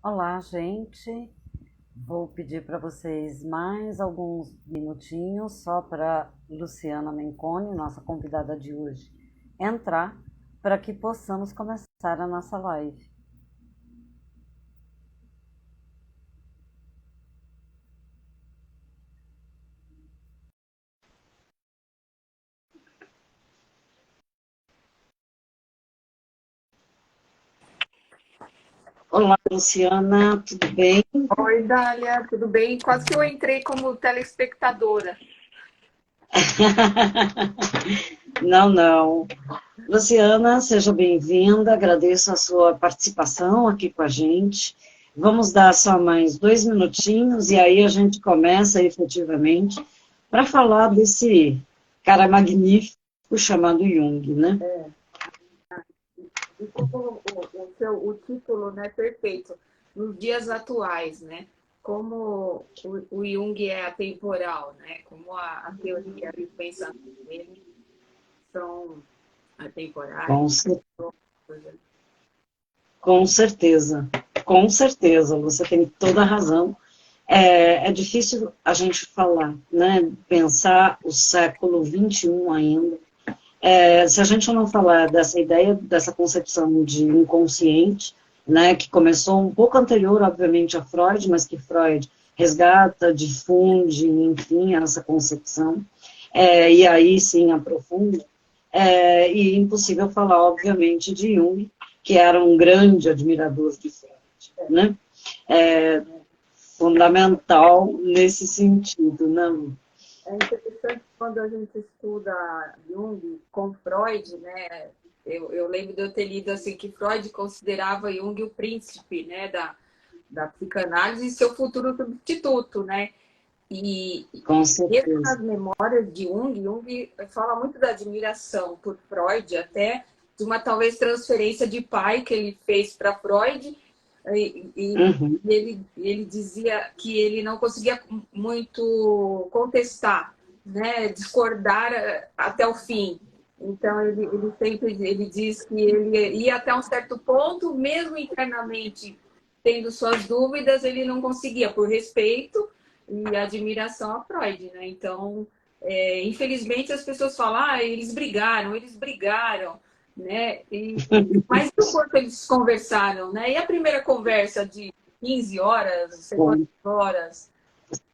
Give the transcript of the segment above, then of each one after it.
Olá, gente. Vou pedir para vocês mais alguns minutinhos só para Luciana Menconi, nossa convidada de hoje, entrar para que possamos começar a nossa live. Olá, Luciana, tudo bem? Oi, Dália, tudo bem? Quase que eu entrei como telespectadora. Não, não. Luciana, seja bem-vinda, agradeço a sua participação aqui com a gente. Vamos dar só mais 2 minutinhos e aí a gente começa efetivamente para falar desse cara magnífico chamado Jung, né? E como o título, né, perfeito, nos dias atuais, né? Como o Jung é atemporal, né? Como a teoria e o pensamento dele são atemporais. Com, cer- com certeza, você tem toda a razão. É difícil a gente falar, né? Pensar o século XXI ainda. Se a gente não falar dessa ideia, dessa concepção de inconsciente, né, que começou um pouco anterior, obviamente, a Freud, mas que Freud resgata, difunde, enfim, essa concepção, e aí sim aprofunda, e impossível falar, obviamente, de Jung, que era um grande admirador de Freud, né? É, fundamental nesse sentido, né? É interessante quando a gente estuda Jung com Freud, né? Eu lembro de eu ter lido assim que Freud considerava Jung o príncipe, né, da psicanálise e seu futuro substituto, né? E Com mesmo certeza. nas memórias de Jung, Jung fala muito da admiração por Freud, até de uma talvez transferência de pai que ele fez para Freud, e Uhum. ele dizia que ele não conseguia muito contestar, né, discordar até o fim. Então ele sempre ele diz que ele ia até um certo ponto, mesmo internamente tendo suas dúvidas, ele não conseguia por respeito e admiração a Freud, né? Então, infelizmente as pessoas falam, eles brigaram, né? Mas o quanto eles conversaram, né? E a primeira conversa de 15 horas, não sei quantas horas,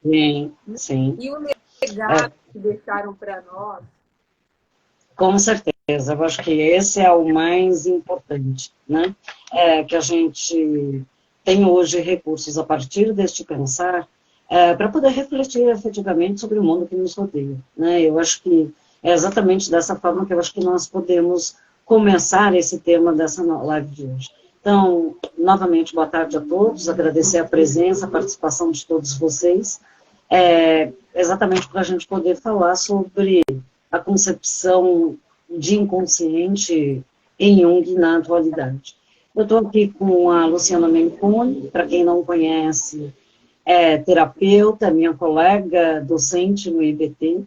Sim, sim. e o É, legado que deixaram para nós. com certeza, eu acho que esse é o mais importante, né? Que a gente tem hoje recursos a partir deste pensar para poder refletir efetivamente sobre o mundo que nos rodeia, né? Eu acho que é exatamente dessa forma que eu acho que nós podemos começar esse tema dessa live de hoje. Então, novamente, boa tarde a todos, agradecer a presença, a participação de todos vocês, exatamente para a gente poder falar sobre a concepção de inconsciente em Jung na atualidade. Eu estou aqui com a Luciana Menconi, para quem não conhece, é terapeuta, minha colega, docente no IBT.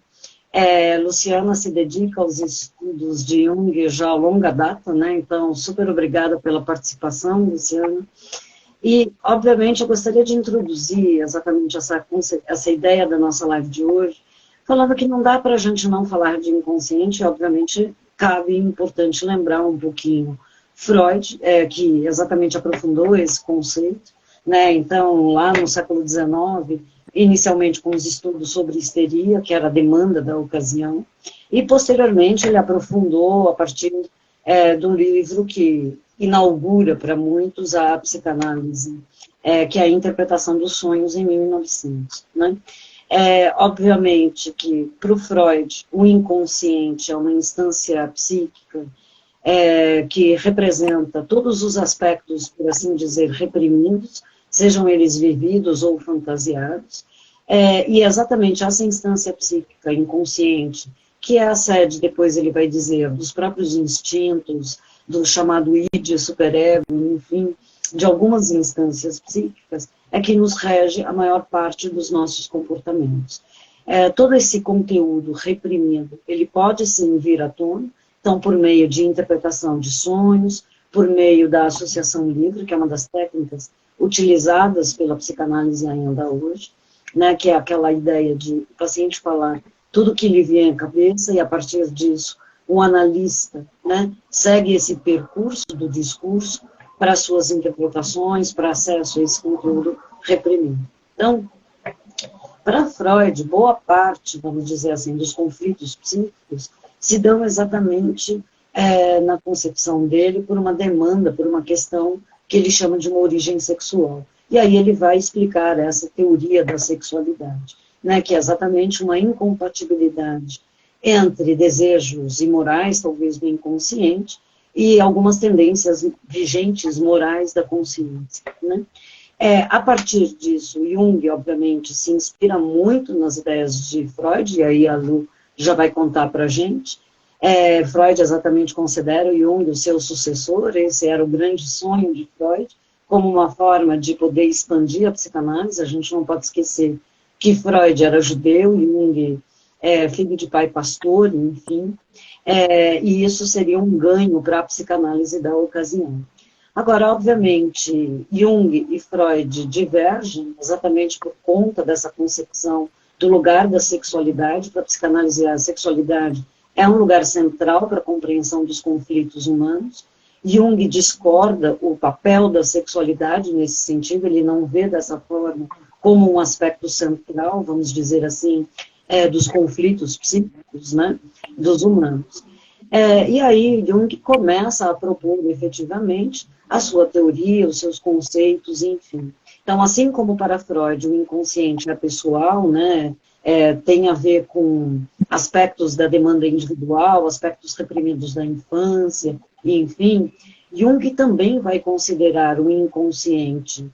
Luciana se dedica aos estudos de Jung já a longa data, né? Então, super obrigada pela participação, Luciana. E, obviamente, eu gostaria de introduzir exatamente essa ideia da nossa live de hoje, falando que não dá para a gente não falar de inconsciente, obviamente, cabe importante lembrar um pouquinho Freud, que exatamente aprofundou esse conceito, né? Então, lá no século XIX, inicialmente com os estudos sobre histeria, que era a demanda da ocasião, e posteriormente ele aprofundou a partir do livro que inaugura para muitos a psicanálise, que é a interpretação dos sonhos em 1900. Né? Obviamente que para o Freud o inconsciente é uma instância psíquica que representa todos os aspectos, por assim dizer, reprimidos, sejam eles vividos ou fantasiados, e exatamente essa instância psíquica inconsciente, que é a sede, depois ele vai dizer, dos próprios instintos, do chamado id, superego, enfim, de algumas instâncias psíquicas, é que nos rege a maior parte dos nossos comportamentos. Todo esse conteúdo reprimido, ele pode sim vir à tona, então por meio de interpretação de sonhos, por meio da associação livre, que é uma das técnicas utilizadas pela psicanálise ainda hoje, né, que é aquela ideia de o paciente falar tudo que lhe vem à cabeça e, a partir disso, o analista, né, segue esse percurso do discurso para suas interpretações, para acesso a esse conteúdo reprimido. Então, para Freud, boa parte, vamos dizer assim, dos conflitos psíquicos se dão exatamente na concepção dele por uma demanda, por uma questão que ele chama de uma origem sexual. E aí ele vai explicar essa teoria da sexualidade, né, que é exatamente uma incompatibilidade entre desejos imorais, talvez do inconsciente, e algumas tendências vigentes morais da consciência, né? A partir disso, Jung, obviamente, se inspira muito nas ideias de Freud, e aí a Lu já vai contar para a gente. Freud exatamente considera o Jung o seu sucessor, esse era o grande sonho de Freud, como uma forma de poder expandir a psicanálise. A gente não pode esquecer que Freud era judeu, Jung filho de pai pastor, enfim, e isso seria um ganho para a psicanálise da ocasião. Agora, obviamente, Jung e Freud divergem exatamente por conta dessa concepção do lugar da sexualidade. Para a psicanálise, a sexualidade é um lugar central para a compreensão dos conflitos humanos. Jung discorda o papel da sexualidade nesse sentido, ele não vê dessa forma como um aspecto central, vamos dizer assim, dos conflitos psíquicos, né, dos humanos. E aí Jung começa a propor efetivamente a sua teoria, os seus conceitos, enfim. Então, assim como para Freud o inconsciente é pessoal, né, tem a ver com aspectos da demanda individual, aspectos reprimidos da infância, enfim, Jung também vai considerar o inconsciente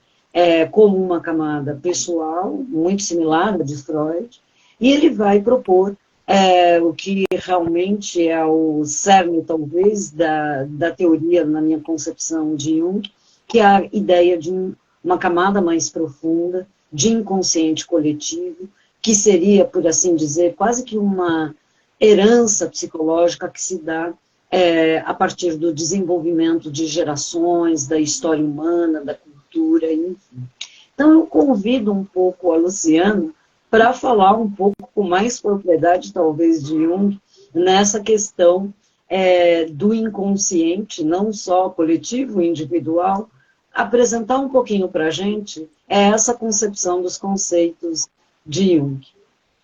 como uma camada pessoal, muito similar à de Freud, e ele vai propor o que realmente é o cerne, talvez, da teoria, na minha concepção de Jung, que é a ideia de uma camada mais profunda, de inconsciente coletivo, que seria, por assim dizer, quase que uma herança psicológica que se dá a partir do desenvolvimento de gerações, da história humana, da cultura, enfim. Então, eu convido um pouco a Luciana para falar um pouco com mais propriedade, talvez, de Jung, nessa questão do inconsciente, não só coletivo, individual, apresentar um pouquinho para a gente essa concepção dos conceitos de Jung.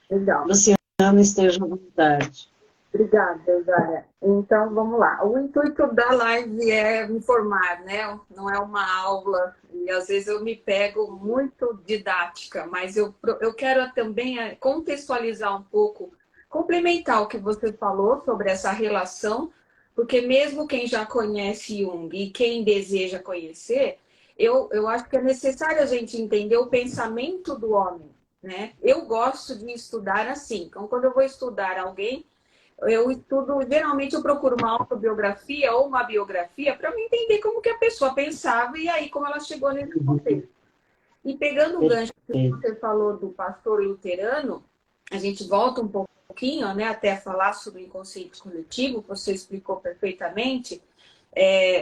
Legal. Luciana, esteja à vontade. Obrigada, Eugênia. Então, vamos lá. O intuito da live é informar, né? Não é uma aula, e às vezes eu me pego muito didática, mas eu quero também contextualizar um pouco, complementar o que você falou sobre essa relação, porque mesmo quem já conhece Jung e quem deseja conhecer, eu acho que é necessário a gente entender o pensamento do homem, né? Eu gosto de estudar assim. Então, quando eu vou estudar alguém, eu estudo, geralmente eu procuro uma autobiografia ou uma biografia para eu entender como que a pessoa pensava e aí como ela chegou nesse contexto. E pegando o gancho que você falou do pastor luterano, a gente volta um pouquinho, né, até falar sobre o inconsciente coletivo, que você explicou perfeitamente.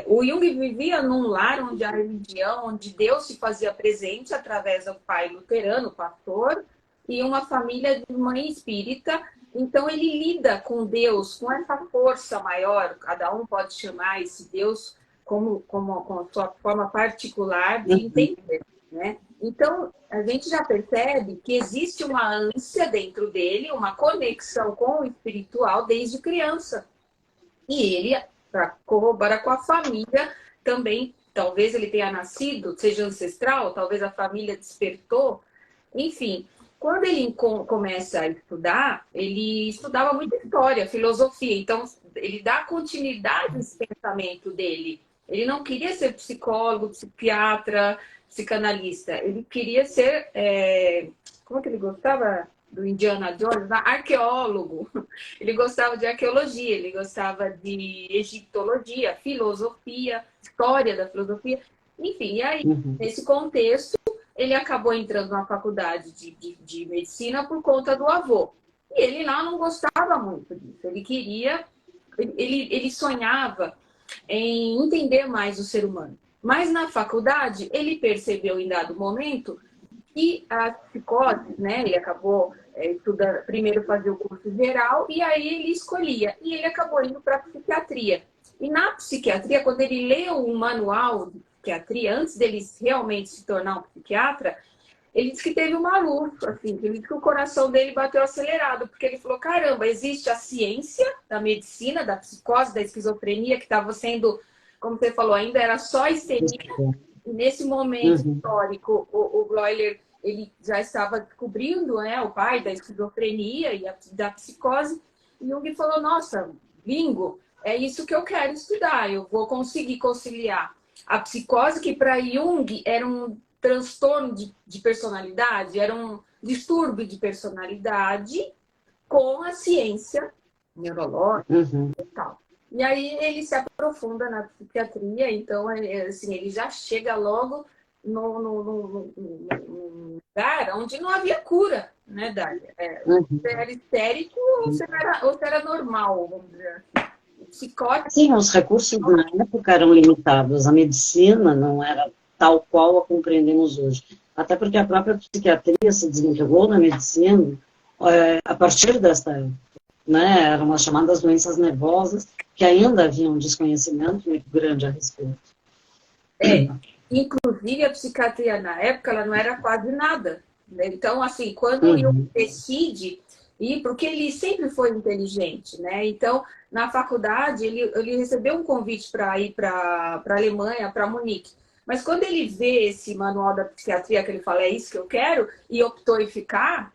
O Jung vivia num lar onde a religião, onde Deus se fazia presente através do pai luterano, pastor, e uma família de mãe espírita. Então, ele lida com Deus, com essa força maior, cada um pode chamar esse Deus com a sua forma particular de entender, né? Então, a gente já percebe que existe uma ânsia dentro dele, uma conexão com o espiritual desde criança. E ele, para corroborar com a família, também, talvez ele tenha nascido, seja ancestral, talvez a família despertou, enfim. Quando ele começa a estudar, ele estudava muita história, filosofia. Então, ele dá continuidade nesse pensamento dele. Ele não queria ser psicólogo, psiquiatra, psicanalista. Ele queria ser... como é que ele gostava do Indiana Jones? Arqueólogo. Ele gostava de arqueologia, ele gostava de egiptologia, filosofia, história da filosofia. Enfim, e aí, nesse contexto, ele acabou entrando na faculdade de medicina por conta do avô. E ele lá não gostava muito disso. Ele queria... Ele sonhava em entender mais o ser humano. Mas na faculdade, ele percebeu em dado momento que a psicose, né, ele acabou estudando, primeiro fazia o curso geral, e aí ele escolhia. E ele acabou indo para a psiquiatria. E na psiquiatria, quando ele leu o manual de psiquiatria, antes dele realmente se tornar um psiquiatra, ele disse que teve uma luz, assim, ele disse que o coração dele bateu acelerado, porque ele falou, caramba, existe a ciência da medicina, da psicose, da esquizofrenia, que estava sendo, como você falou, ainda era só histeria. E nesse momento histórico, o Bloiler, ele já estava descobrindo, né, o pai da esquizofrenia e da psicose, e Jung falou, nossa, bingo, é isso que eu quero estudar, eu vou conseguir conciliar a psicose, que para Jung era um transtorno de personalidade, era um distúrbio de personalidade com a ciência neurológica e tal. E aí ele se aprofunda na psiquiatria, então assim, ele já chega logo no lugar onde não havia cura, né, Dália? Você era histérico ou você era normal, vamos dizer assim. Psicótico. Sim, os recursos na época eram limitados. A medicina não era tal qual a compreendemos hoje. Até porque a própria psiquiatria se desintegrou na medicina a partir desta época. Né? Eram as chamadas doenças nervosas, que ainda havia um desconhecimento muito grande a respeito. Inclusive, a psiquiatria na época ela não era quase nada. Né? Então, assim, quando Jung decide ir, porque ele sempre foi inteligente, né? Então, na faculdade, ele recebeu um convite para ir para a Alemanha, para Munique. Mas quando ele vê esse manual da psiquiatria, que ele fala, é isso que eu quero, e optou em ficar,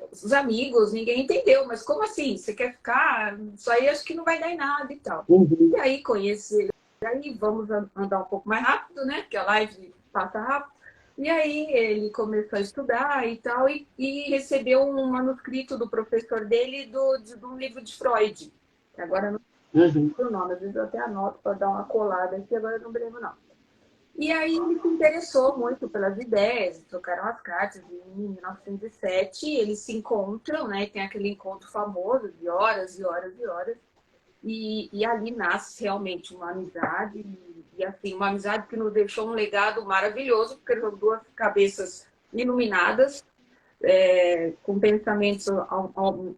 os amigos, ninguém entendeu. Mas como assim? Você quer ficar? Isso aí acho que não vai dar em nada e tal. E aí, conhece, aí vamos andar um pouco mais rápido, né? Porque a live passa rápido. E aí ele começou a estudar e tal, e recebeu um manuscrito do professor dele de um livro de Freud. Que agora não lembro o nome, às vezes eu até anoto para dar uma colada aqui, agora eu não lembro não. E aí ele se interessou muito pelas ideias, trocaram as cartas, em 1907 eles se encontram, né? Tem aquele encontro famoso de horas e horas e horas, e ali nasce realmente uma amizade, e assim, uma amizade que nos deixou um legado maravilhoso, porque são duas cabeças iluminadas, com pensamentos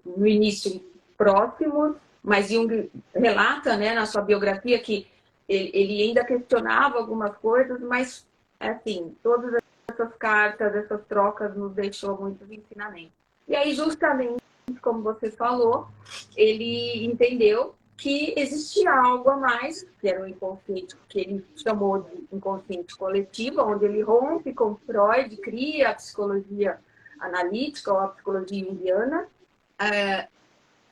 no início próximos, mas Jung relata, né, na sua biografia que ele ainda questionava algumas coisas, mas, assim, todas essas cartas, essas trocas nos deixou muitos ensinamentos. E aí, justamente, como você falou, ele entendeu que existia algo a mais, que era o inconsciente, que ele chamou de inconsciente coletivo, onde ele rompe com Freud, cria a psicologia analítica ou a psicologia junguiana.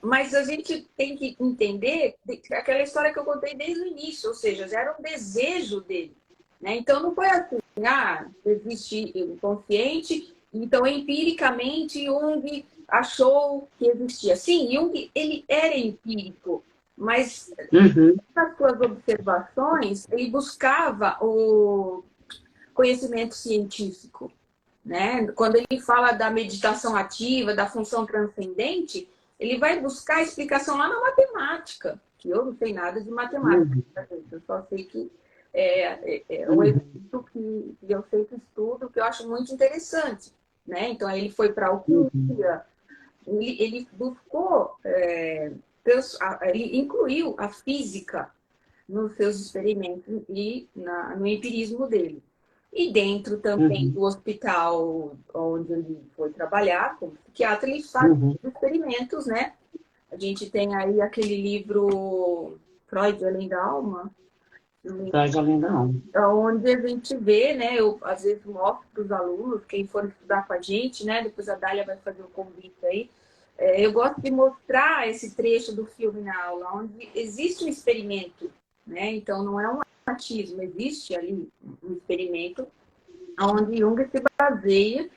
Mas a gente tem que entender aquela história que eu contei desde o início, ou seja, já era um desejo dele. Né? Então, não foi assim, existe o inconsciente, então, empiricamente, Jung achou que existia. Sim, Jung ele era empírico, mas nas suas observações, ele buscava o conhecimento científico. Né? Quando ele fala da meditação ativa, da função transcendente, ele vai buscar a explicação lá na matemática, que eu não sei nada de matemática, eu só sei que é um evento que eu sempre estudo, que eu acho muito interessante. Né? Então, aí ele foi para a alquimia, ele buscou, ele incluiu a física nos seus experimentos e no empirismo dele. E dentro também do hospital onde ele foi trabalhar, como psiquiatra, ele faz experimentos, né? A gente tem aí aquele livro Freud, Além da Alma. Freud, Além da Alma. Onde a gente vê, né? Eu às vezes mostro para os alunos, quem for estudar com a gente, né? Depois a Dália vai fazer um convite aí. Eu gosto de mostrar esse trecho do filme na aula, onde existe um experimento, né? Então não é um atismo, existe ali um experimento onde Jung se baseia,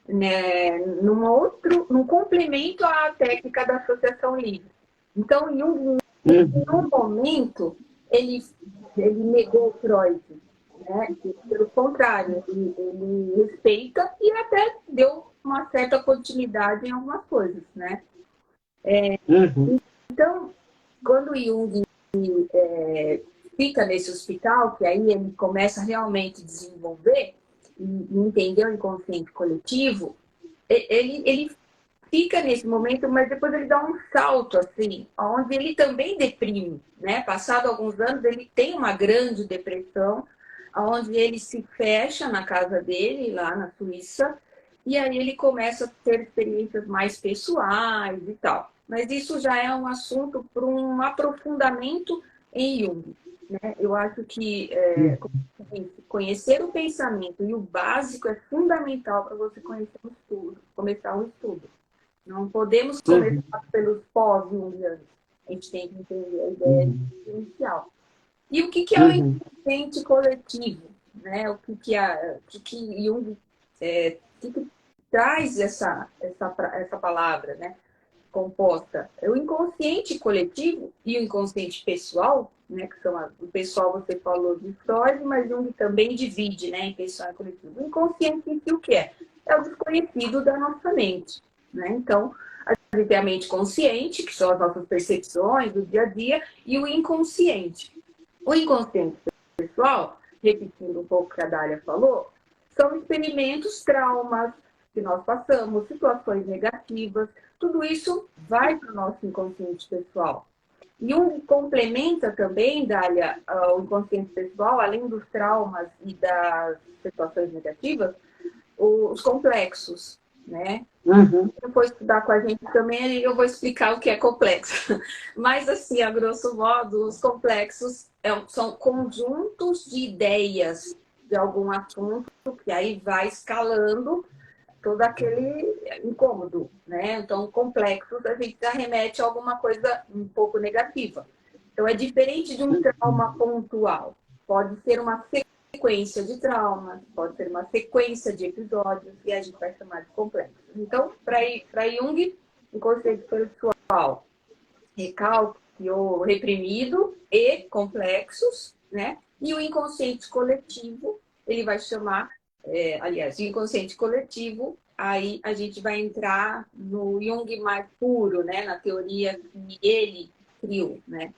né, num complemento à técnica da associação livre. Então, Jung, num momento, ele negou Freud, né? Pelo contrário, ele respeita e até deu uma certa continuidade em algumas coisas, né? Então, quando Jung fica nesse hospital, que aí ele começa realmente a desenvolver e entender o inconsciente coletivo, ele fica nesse momento, mas depois ele dá um salto, assim, onde ele também deprime, né? Passado alguns anos, ele tem uma grande depressão, onde ele se fecha na casa dele, lá na Suíça, e aí ele começa a ter experiências mais pessoais e tal. Mas isso já é um assunto para um aprofundamento em Jung, né? Eu acho que conhecer o pensamento e o básico é fundamental para você conhecer o estudo, começar o estudo. Não podemos começar pelos pós-jungianos. A gente tem que entender a ideia inicial. E o que é o inconsciente coletivo? Né? O que Jung que traz essa palavra, né? Composta? É o inconsciente coletivo e o inconsciente pessoal, né? Que são o pessoal, você falou de Freud, mas Jung também divide, né? Em pessoal e coletivo. O inconsciente em si, o que é? É o desconhecido da nossa mente, né? Então, a gente tem a mente consciente, que são as nossas percepções do dia a dia, e o inconsciente. O inconsciente pessoal, repetindo um pouco o que a Dália falou, são experimentos, traumas que nós passamos, situações negativas, tudo isso vai para o nosso inconsciente pessoal. E complementa também, Dália, o inconsciente pessoal, além dos traumas e das situações negativas, os complexos, né? Se for estudar com a gente também, eu vou explicar o que é complexo. Mas, assim, a grosso modo, os complexos são conjuntos de ideias de algum assunto que aí vai escalando todo aquele incômodo, né? Então, complexos, a gente já remete a alguma coisa um pouco negativa. Então, é diferente de um trauma pontual. Pode ser uma sequência de traumas, pode ser uma sequência de episódios, e a gente vai chamar de complexo. Então, para Jung, o conceito pessoal, recalque ou reprimido e complexos, né? E o inconsciente coletivo, ele vai chamar, aliás, o inconsciente coletivo, aí a gente vai entrar no Jung mais puro, né? Na teoria que ele criou, né?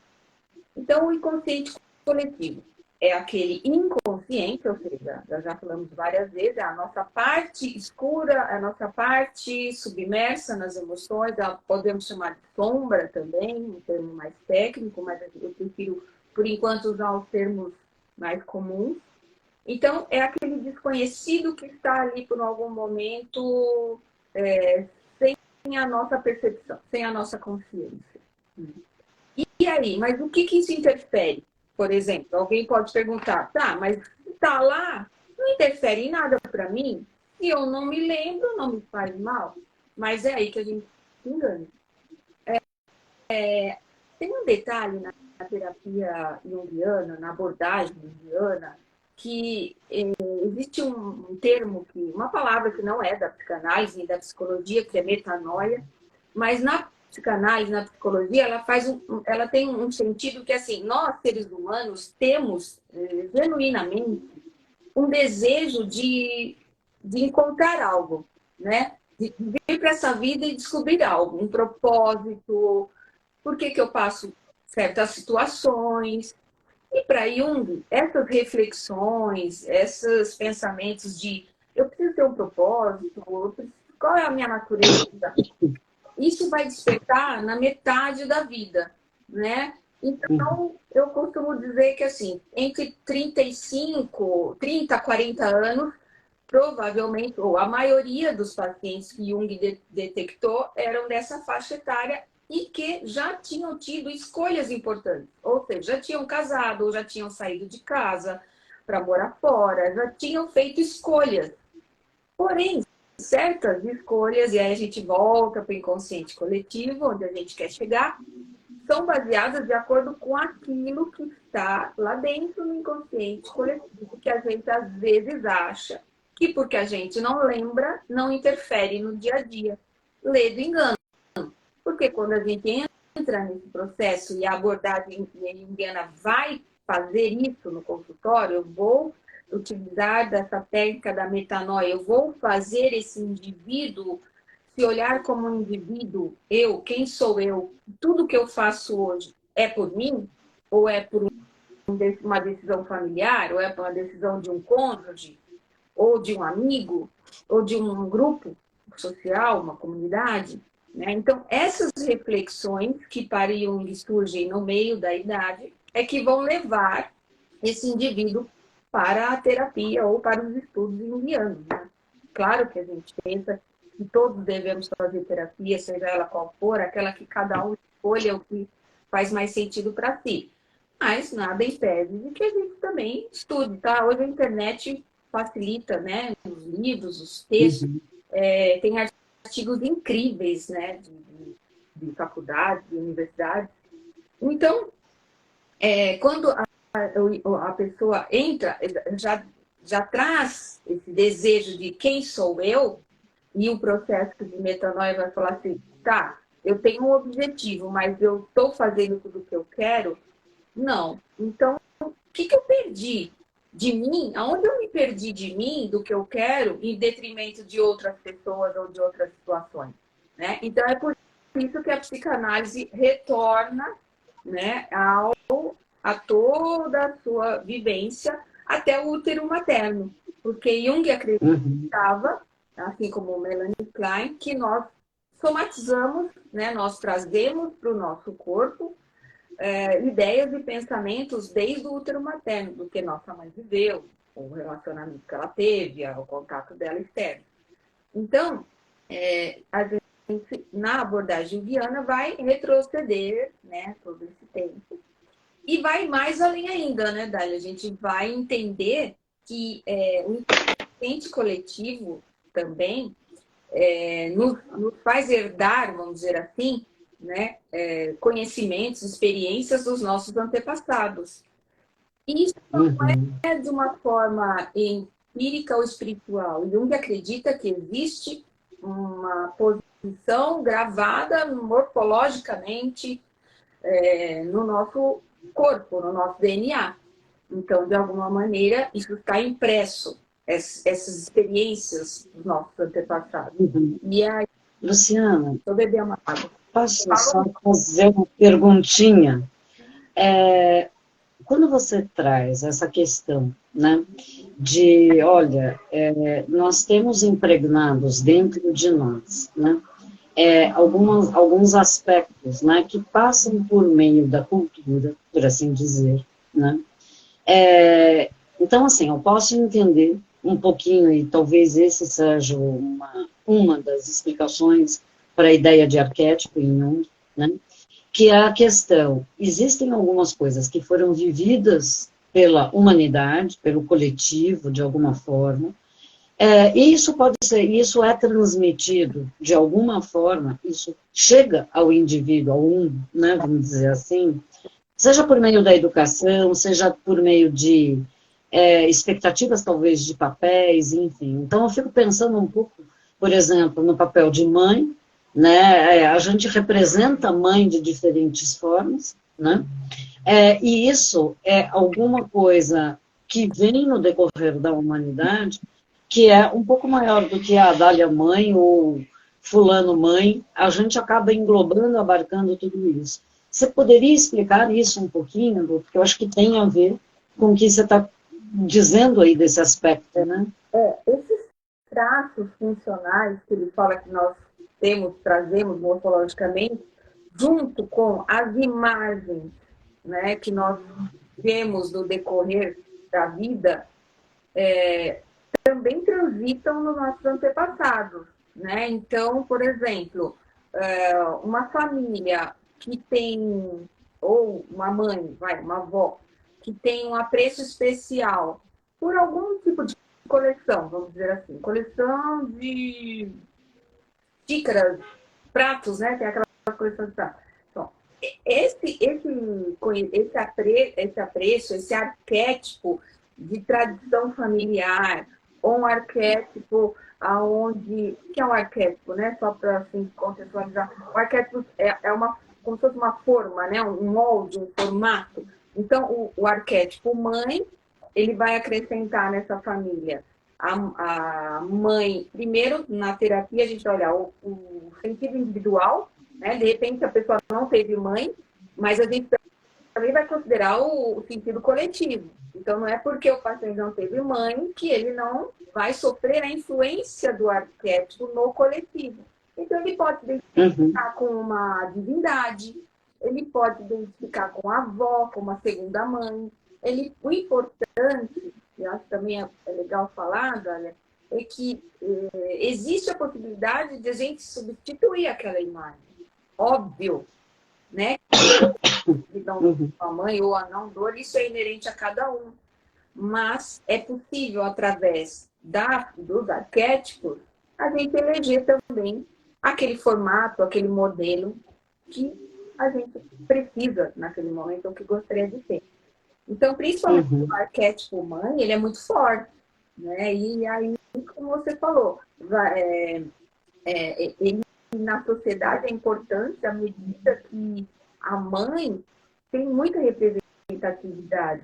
Então, o inconsciente coletivo é aquele inconsciente, ou seja, nós já falamos várias vezes, é a nossa parte escura, a nossa parte submersa nas emoções, podemos chamar de sombra também, um termo mais técnico, mas eu prefiro, por enquanto, usar os termos mais comuns. Então, é aquele desconhecido que está ali por algum momento sem a nossa percepção, sem a nossa consciência. E aí, mas o que isso interfere? Por exemplo, alguém pode perguntar, tá, mas tá lá, não interfere em nada para mim? Se eu não me lembro, não me faz mal. Mas é aí que a gente se engana. Tem um detalhe na terapia junguiana, na abordagem junguiana, que existe um termo, uma palavra que não é da psicanálise nem da psicologia, que é metanoia, mas na psicanálise, na psicologia, ela tem um sentido que, assim, nós, seres humanos, temos genuinamente um desejo de encontrar algo, né? De vir para essa vida e descobrir algo, um propósito, por que eu passo certas situações. E para Jung, essas reflexões, esses pensamentos de eu preciso ter um propósito, qual é a minha natureza? Isso vai despertar na metade da vida, né? Então, eu costumo dizer que, assim, entre 30 a 40 anos, provavelmente, ou a maioria dos pacientes que Jung detectou eram dessa faixa etária e que já tinham tido escolhas importantes. Ou seja, já tinham casado, ou já tinham saído de casa para morar fora, já tinham feito escolhas. Porém, certas escolhas, e aí a gente volta para o inconsciente coletivo, onde a gente quer chegar, são baseadas de acordo com aquilo que está lá dentro no inconsciente coletivo, que a gente às vezes acha que porque a gente não lembra, não interfere no dia a dia. Lê do engano. Porque quando a gente entra nesse processo e a abordagem junguiana vai fazer isso no consultório, eu vou utilizar dessa técnica da metanoia, eu vou fazer esse indivíduo se olhar como um indivíduo, quem sou eu, tudo que eu faço hoje é por mim ou é por uma decisão familiar, ou é uma decisão de um cônjuge, ou de um amigo, ou de um grupo social, uma comunidade, né? Então, essas reflexões que pariam e surgem no meio da idade é que vão levar esse indivíduo para a terapia ou para os estudos junguianos, né? Claro que a gente pensa que todos devemos fazer terapia, seja ela qual for, aquela que cada um escolha o que faz mais sentido para si. Mas nada impede de que a gente também estude, tá? Hoje a internet facilita, né? Os livros, os textos, tem artigos incríveis, né? De faculdade, de universidade. Então, quando a pessoa entra, já traz esse desejo de quem sou eu, e o processo de metanoia vai falar assim, tá, eu tenho um objetivo, mas eu estou fazendo tudo o que eu quero? Não. Então, o que eu perdi de mim? Aonde eu me perdi de mim, do que eu quero, em detrimento de outras pessoas ou de outras situações? Né? Então, é por isso que a psicanálise retorna, né, a toda a sua vivência até o útero materno. Porque Jung acreditava, assim como Melanie Klein, que nós somatizamos, né, nós trazemos para o nosso corpo ideias e pensamentos desde o útero materno, do que nossa mãe viveu, o relacionamento que ela teve, o contato dela externo. Então, a gente, na abordagem junguiana, vai retroceder, né, todo esse tempo. E vai mais além ainda, né, Dália? A gente vai entender que o inconsciente coletivo também nos faz herdar, vamos dizer assim, né, conhecimentos, experiências dos nossos antepassados. E isso não é de uma forma empírica ou espiritual. Jung acredita que existe uma posição gravada morfologicamente no nosso corpo, no nosso DNA. Então, de alguma maneira, isso está impresso, essas experiências dos nossos antepassados. E aí, Luciana, estou bebendo uma água. posso só fazer uma perguntinha? Quando você traz essa questão, né, de, olha, nós temos impregnados dentro de nós, né, alguns aspectos, né, que passam por meio da cultura, por assim dizer, né, então, assim, eu posso entender um pouquinho, e talvez esse seja uma das explicações para a ideia de arquétipo em Jung, né, que é a questão, existem algumas coisas que foram vividas pela humanidade, pelo coletivo, de alguma forma, e isso é transmitido de alguma forma, isso chega ao indivíduo, né, vamos dizer assim, seja por meio da educação, seja por meio de expectativas, talvez, de papéis, enfim. Então, eu fico pensando um pouco, por exemplo, no papel de mãe, né? A gente representa a mãe de diferentes formas, né? E isso é alguma coisa que vem no decorrer da humanidade, que é um pouco maior do que a Dália mãe ou fulano mãe, a gente acaba englobando, abarcando tudo isso. Você poderia explicar isso um pouquinho, porque eu acho que tem a ver com o que você está dizendo aí desse aspecto, né? Esses traços funcionais que ele fala que nós trazemos morfologicamente, junto com as imagens, né, que nós vemos no decorrer da vida, também transitam nos nossos antepassados, né? Então, por exemplo, uma família que tem, ou uma mãe, uma avó, que tem um apreço especial por algum tipo de coleção, vamos dizer assim, coleção de xícaras, pratos, né? Tem aquela coleção de pratos. Então, esse apreço, esse arquétipo de tradição familiar, ou um arquétipo aonde, o que é um arquétipo, né? Só para assim, contextualizar, o arquétipo como se fosse uma forma, né? Um molde, um formato. Então, o arquétipo mãe, ele vai acrescentar nessa família a mãe. Primeiro, na terapia, a gente vai olhar o sentido individual, né? De repente, a pessoa não teve mãe, mas a gente também vai considerar o sentido coletivo. Então, não é porque o paciente não teve mãe que ele não vai sofrer a influência do arquétipo no coletivo. Então, ele pode se identificar com uma divindade, ele pode se identificar com a avó, com uma segunda mãe. O importante, eu acho que também é legal falar, Dália, é que existe a possibilidade de a gente substituir aquela imagem. Óbvio, né? De dor a mãe ou a não dor, isso é inerente a cada um. Mas é possível, através dos arquétipos, a gente eleger também aquele formato, aquele modelo que a gente precisa naquele momento, ou que gostaria de ter. Então, principalmente o arquétipo mãe, ele é muito forte, né? E aí, como você falou, ele na sociedade é importante à medida que a mãe tem muita representatividade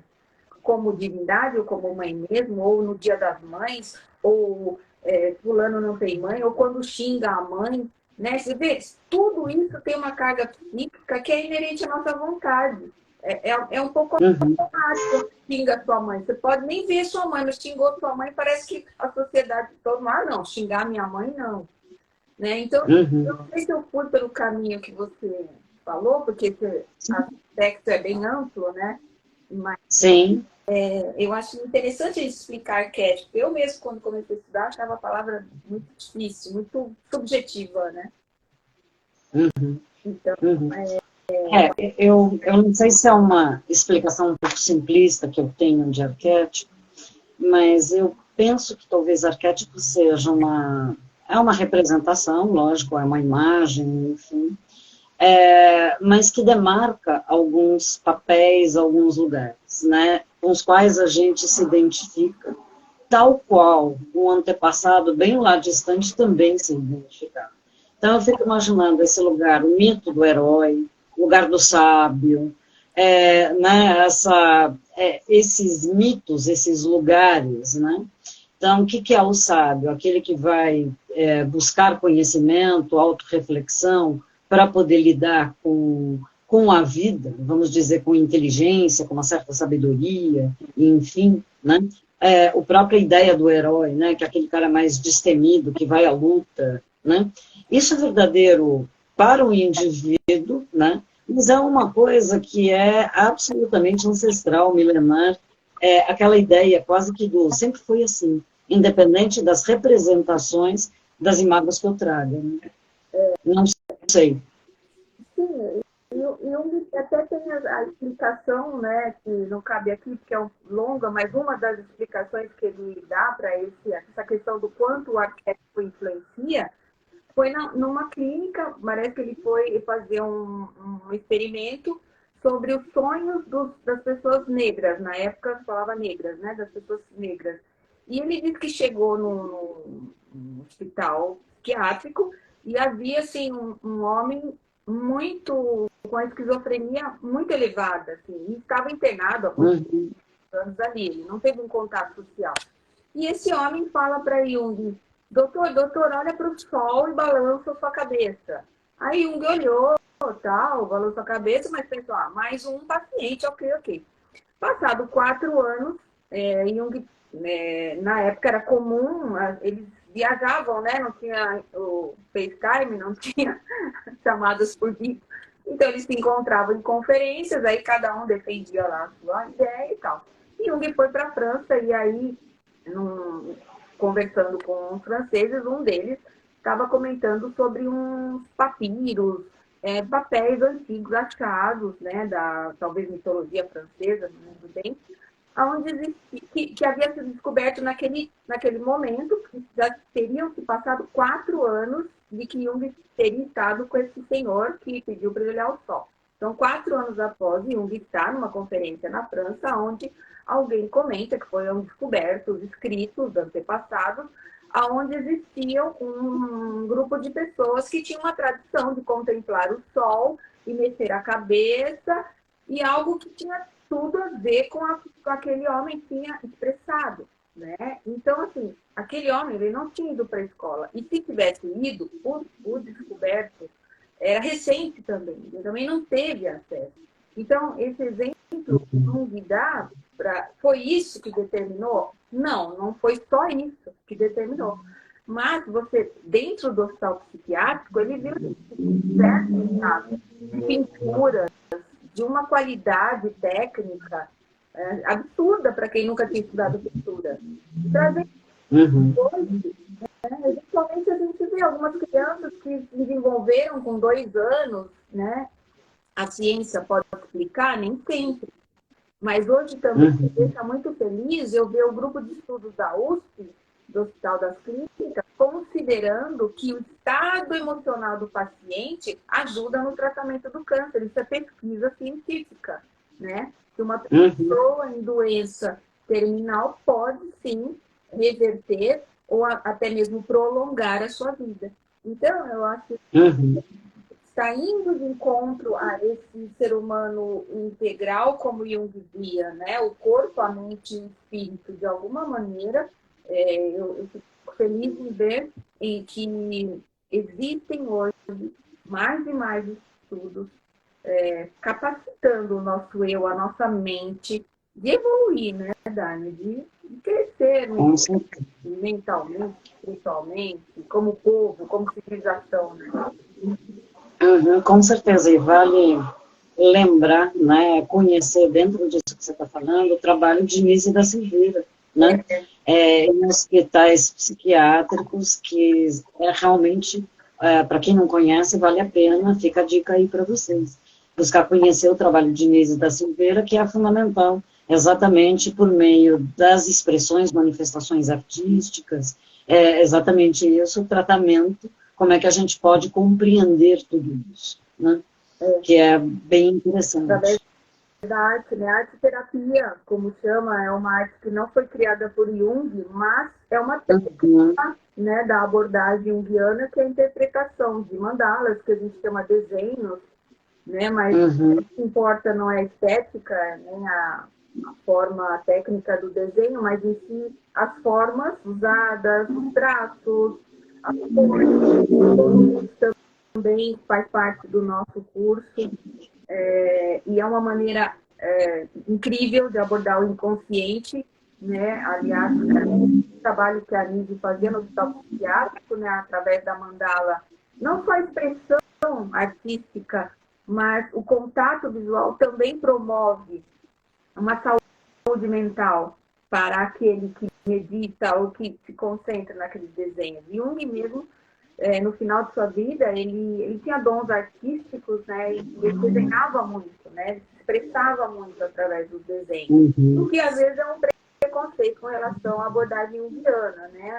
como divindade, ou como mãe mesmo, ou no Dia das Mães, ou fulano não tem mãe, ou quando xinga a mãe, né? Você vê, tudo isso tem uma carga psíquica que é inerente à nossa vontade. É um pouco automático, xinga a sua mãe. Você pode nem ver sua mãe, mas xingou sua mãe, parece que a sociedade toda, não, xingar minha mãe, não. Né? Então, eu não sei se eu fui pelo caminho que você falou, porque esse aspecto é bem amplo, né? Mas Sim. Eu acho interessante explicar arquétipo. Eu mesmo, quando comecei a estudar, achava a palavra muito difícil, muito subjetiva, né? Então, eu não sei se é uma explicação um pouco simplista que eu tenho de arquétipo, mas eu penso que talvez arquétipo seja uma representação, lógico, é uma imagem, enfim, mas que demarca alguns papéis, alguns lugares, né, com os quais a gente se identifica, tal qual um antepassado bem lá distante também se identificava. Então eu fico imaginando esse lugar, o mito do herói, o lugar do sábio, né, esses mitos, esses lugares, né? Então, o que é o sábio? Aquele que vai buscar conhecimento, autorreflexão, para poder lidar com a vida, vamos dizer, com inteligência, com uma certa sabedoria, enfim, né? A própria ideia do herói, né? Que é aquele cara mais destemido, que vai à luta, né? Isso é verdadeiro para o indivíduo, né? Mas é uma coisa que é absolutamente ancestral, milenar, aquela ideia quase que sempre foi assim, independente das representações das imagens que eu traga. Né? Não sei. Sim, eu até tem a explicação, né, que não cabe aqui, porque é longa, mas uma das explicações que ele dá para essa questão do quanto o arquétipo influencia, foi numa clínica, parece que ele foi fazer um experimento sobre os sonhos das pessoas negras, na época falava negras, né, das pessoas negras. E ele disse que chegou num hospital psiquiátrico e havia, assim, um homem muito, com a esquizofrenia muito elevada, assim, e estava internado há muitos anos ali, ele não teve um contato social. E esse homem fala para Jung, doutor, olha para o sol e balança a sua cabeça. Aí Jung olhou, tal, balançou a cabeça, mas pensou, mais um paciente, ok. Passado 4 anos, Jung, na época era comum, eles viajavam, né? Não tinha o FaceTime, não tinha chamadas por vídeo. Então, eles se encontravam em conferências, aí cada um defendia lá a sua ideia e tal. E Jung foi para a França, e aí, conversando com os franceses, um deles estava comentando sobre uns papiros, papéis antigos achados, né, da talvez mitologia francesa, não lembro bem, onde que havia sido descoberto naquele momento, que já teriam se passado 4 anos de que Jung teria estado com esse senhor que pediu para ele olhar o sol. Então, 4 anos após, Jung está numa conferência na França, onde alguém comenta que foram descobertos escritos antepassados, onde existia um grupo de pessoas que tinham uma tradição de contemplar o sol e mexer a cabeça, e algo que tinha tudo a ver com aquele homem tinha expressado, né? Então, assim, aquele homem, ele não tinha ido para a escola. E se tivesse ido, o descoberto era recente também. Ele também não teve acesso. Então, esse exemplo que Jung dá, foi isso que determinou? Não, não foi só isso que determinou. Mas você, dentro do hospital psiquiátrico, ele viu diversos casos de pinturas de uma qualidade técnica absurda para quem nunca tinha estudado pintura. Trazendo hoje, principalmente a gente vê algumas crianças que se desenvolveram com 2 anos, né? A ciência pode explicar, nem sempre. Mas hoje também me deixa muito feliz eu ver o grupo de estudos da USP, do Hospital das Clínicas, considerando que o estado emocional do paciente ajuda no tratamento do câncer. Isso é pesquisa científica, né? Que uma pessoa em doença terminal pode, sim, reverter ou até mesmo prolongar a sua vida. Então, eu acho que está indo de encontro a esse ser humano integral, como Jung via, né? O corpo, a mente e o espírito, de alguma maneira. Eu fico feliz em ver que existem hoje mais e mais estudos capacitando o nosso eu, a nossa mente, de evoluir, né, Dani? De crescer mentalmente, espiritualmente, como povo, como civilização, né? Com certeza, e vale lembrar, né, conhecer dentro disso que você está falando, o trabalho de Nise da Silveira, né, em hospitais psiquiátricos, que realmente, para quem não conhece, vale a pena, fica a dica aí para vocês, buscar conhecer o trabalho de Nise da Silveira, que é fundamental, exatamente por meio das expressões, manifestações artísticas, exatamente isso, o tratamento, como é que a gente pode compreender tudo isso, né? Que é bem interessante. Através da arte, né? Arte-terapia, como chama, é uma arte que não foi criada por Jung, mas é uma técnica, né, da abordagem junguiana, que é a interpretação de mandalas, que a gente chama desenhos, né? Mas o que importa não é a estética, nem a forma técnica do desenho, mas em si as formas usadas, os traços, as cores, também faz parte do nosso curso, e é uma maneira incrível de abordar o inconsciente, né? Aliás, o trabalho que a Nise fazia no hospital psiquiátrico, né, através da mandala, não só a expressão artística, mas o contato visual também promove uma saúde mental para aquele que medita ou que se concentra naqueles desenhos. Jung mesmo, no final de sua vida, ele tinha dons artísticos, né? E ele desenhava muito, né? Ele se expressava muito através dos desenhos. O que, às vezes, é um preconceito com relação à abordagem junguiana, né?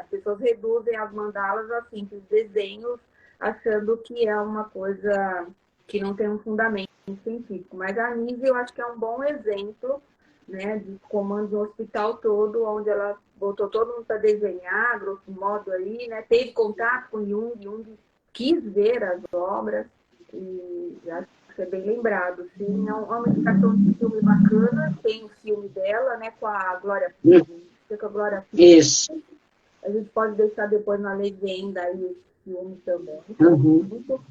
As pessoas reduzem as mandalas a simples desenhos, achando que é uma coisa que não tem um fundamento científico. Mas a Nise, eu acho que é um bom exemplo, né, de comando no hospital todo, onde ela botou todo mundo para desenhar, grosso modo aí, né, teve contato com Jung quis ver as obras, e acho que é bem lembrado, sim, é uma indicação de filme bacana, tem o filme dela, né, com a Glória Pires, com a Glória Pires. Isso. A gente pode deixar depois na legenda aí esse filme também. Muito,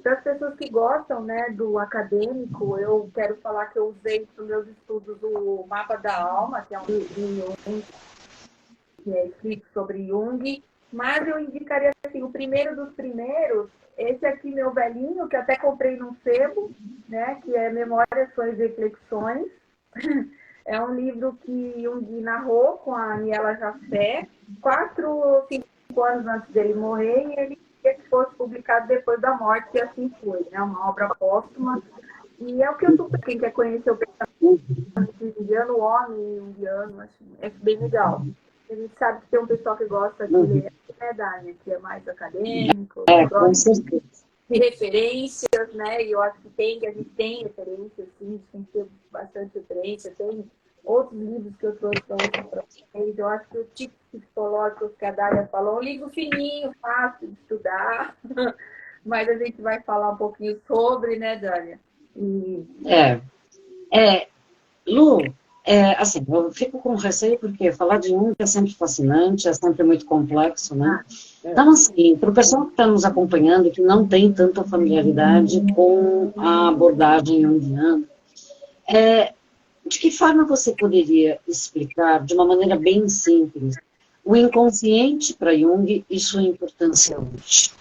para as pessoas que gostam, né, do acadêmico, eu quero falar que eu usei para os meus estudos o Mapa da Alma, que é um livro que é escrito sobre Jung, mas eu indicaria assim, o primeiro dos primeiros, esse aqui, meu velhinho, que até comprei num sebo, né, que é Memórias, Sonhos e Reflexões. É um livro que Jung narrou com a Aniela Jafé, 4 ou 5 anos antes dele morrer, e ele queria que fosse publicado depois da morte, e assim foi, né? Uma obra póstuma. E é o que eu super quem quer conhecer o pensamento junguiano, o homem junguiano, acho é bem legal. A gente sabe que tem um pessoal que gosta de ler, né, Dani, que é mais acadêmico, com certeza. De referências, né? E eu acho que a gente tem referências, sim, a gente tem que ter bastante referência, tem outros livros que eu trouxe para vocês. Eu acho que o tipo psicológico que a Dália falou, um livro fininho, fácil de estudar, mas a gente vai falar um pouquinho sobre, né, Dália? Lu, Assim, eu fico com receio porque falar de Jung é sempre fascinante, é sempre muito complexo, né? Então, assim, para o pessoal que está nos acompanhando, que não tem tanta familiaridade com a abordagem junguiana, de que forma você poderia explicar, de uma maneira bem simples, o inconsciente para Jung e sua importância hoje?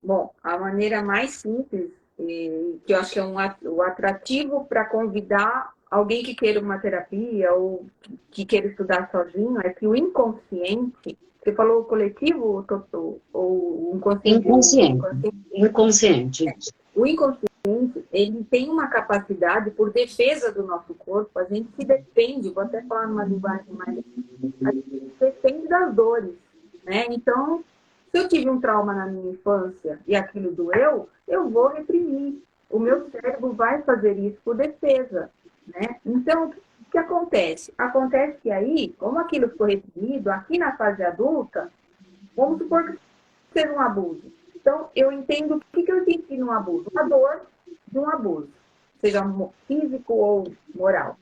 Bom, a maneira mais simples, que eu acho que é o atrativo para convidar alguém que queira uma terapia ou que queira estudar sozinho, é que o inconsciente, você falou coletivo, Totô, ou inconsciente? Inconsciente. Inconsciente. O inconsciente, ele tem uma capacidade, por defesa do nosso corpo, a gente se defende, vou até falar numa linguagem mais... A gente se defende das dores, né? Então, se eu tive um trauma na minha infância e aquilo doeu, eu vou reprimir. O meu cérebro vai fazer isso por defesa, né? Então, o que acontece? Acontece que aí, como aquilo ficou reprimido, aqui na fase adulta, vamos supor que seja um abuso. Então, eu entendo o que eu senti num abuso. A dor de um abuso, seja físico ou moral.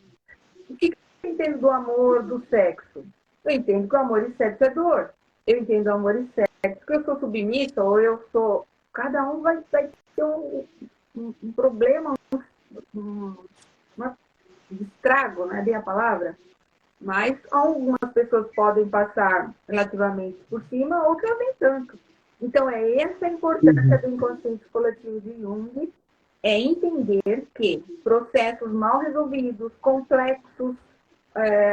O que eu entendo do amor, do sexo? Eu entendo que o amor e sexo é dor. Eu entendo amor e sexo, que eu sou submissa ou eu sou... Cada um vai ter um problema, um estrago, não é bem a palavra? Mas algumas pessoas podem passar relativamente por cima, outras nem tanto. Então, é essa a importância do inconsciente coletivo de Jung, é entender que processos mal resolvidos, complexos,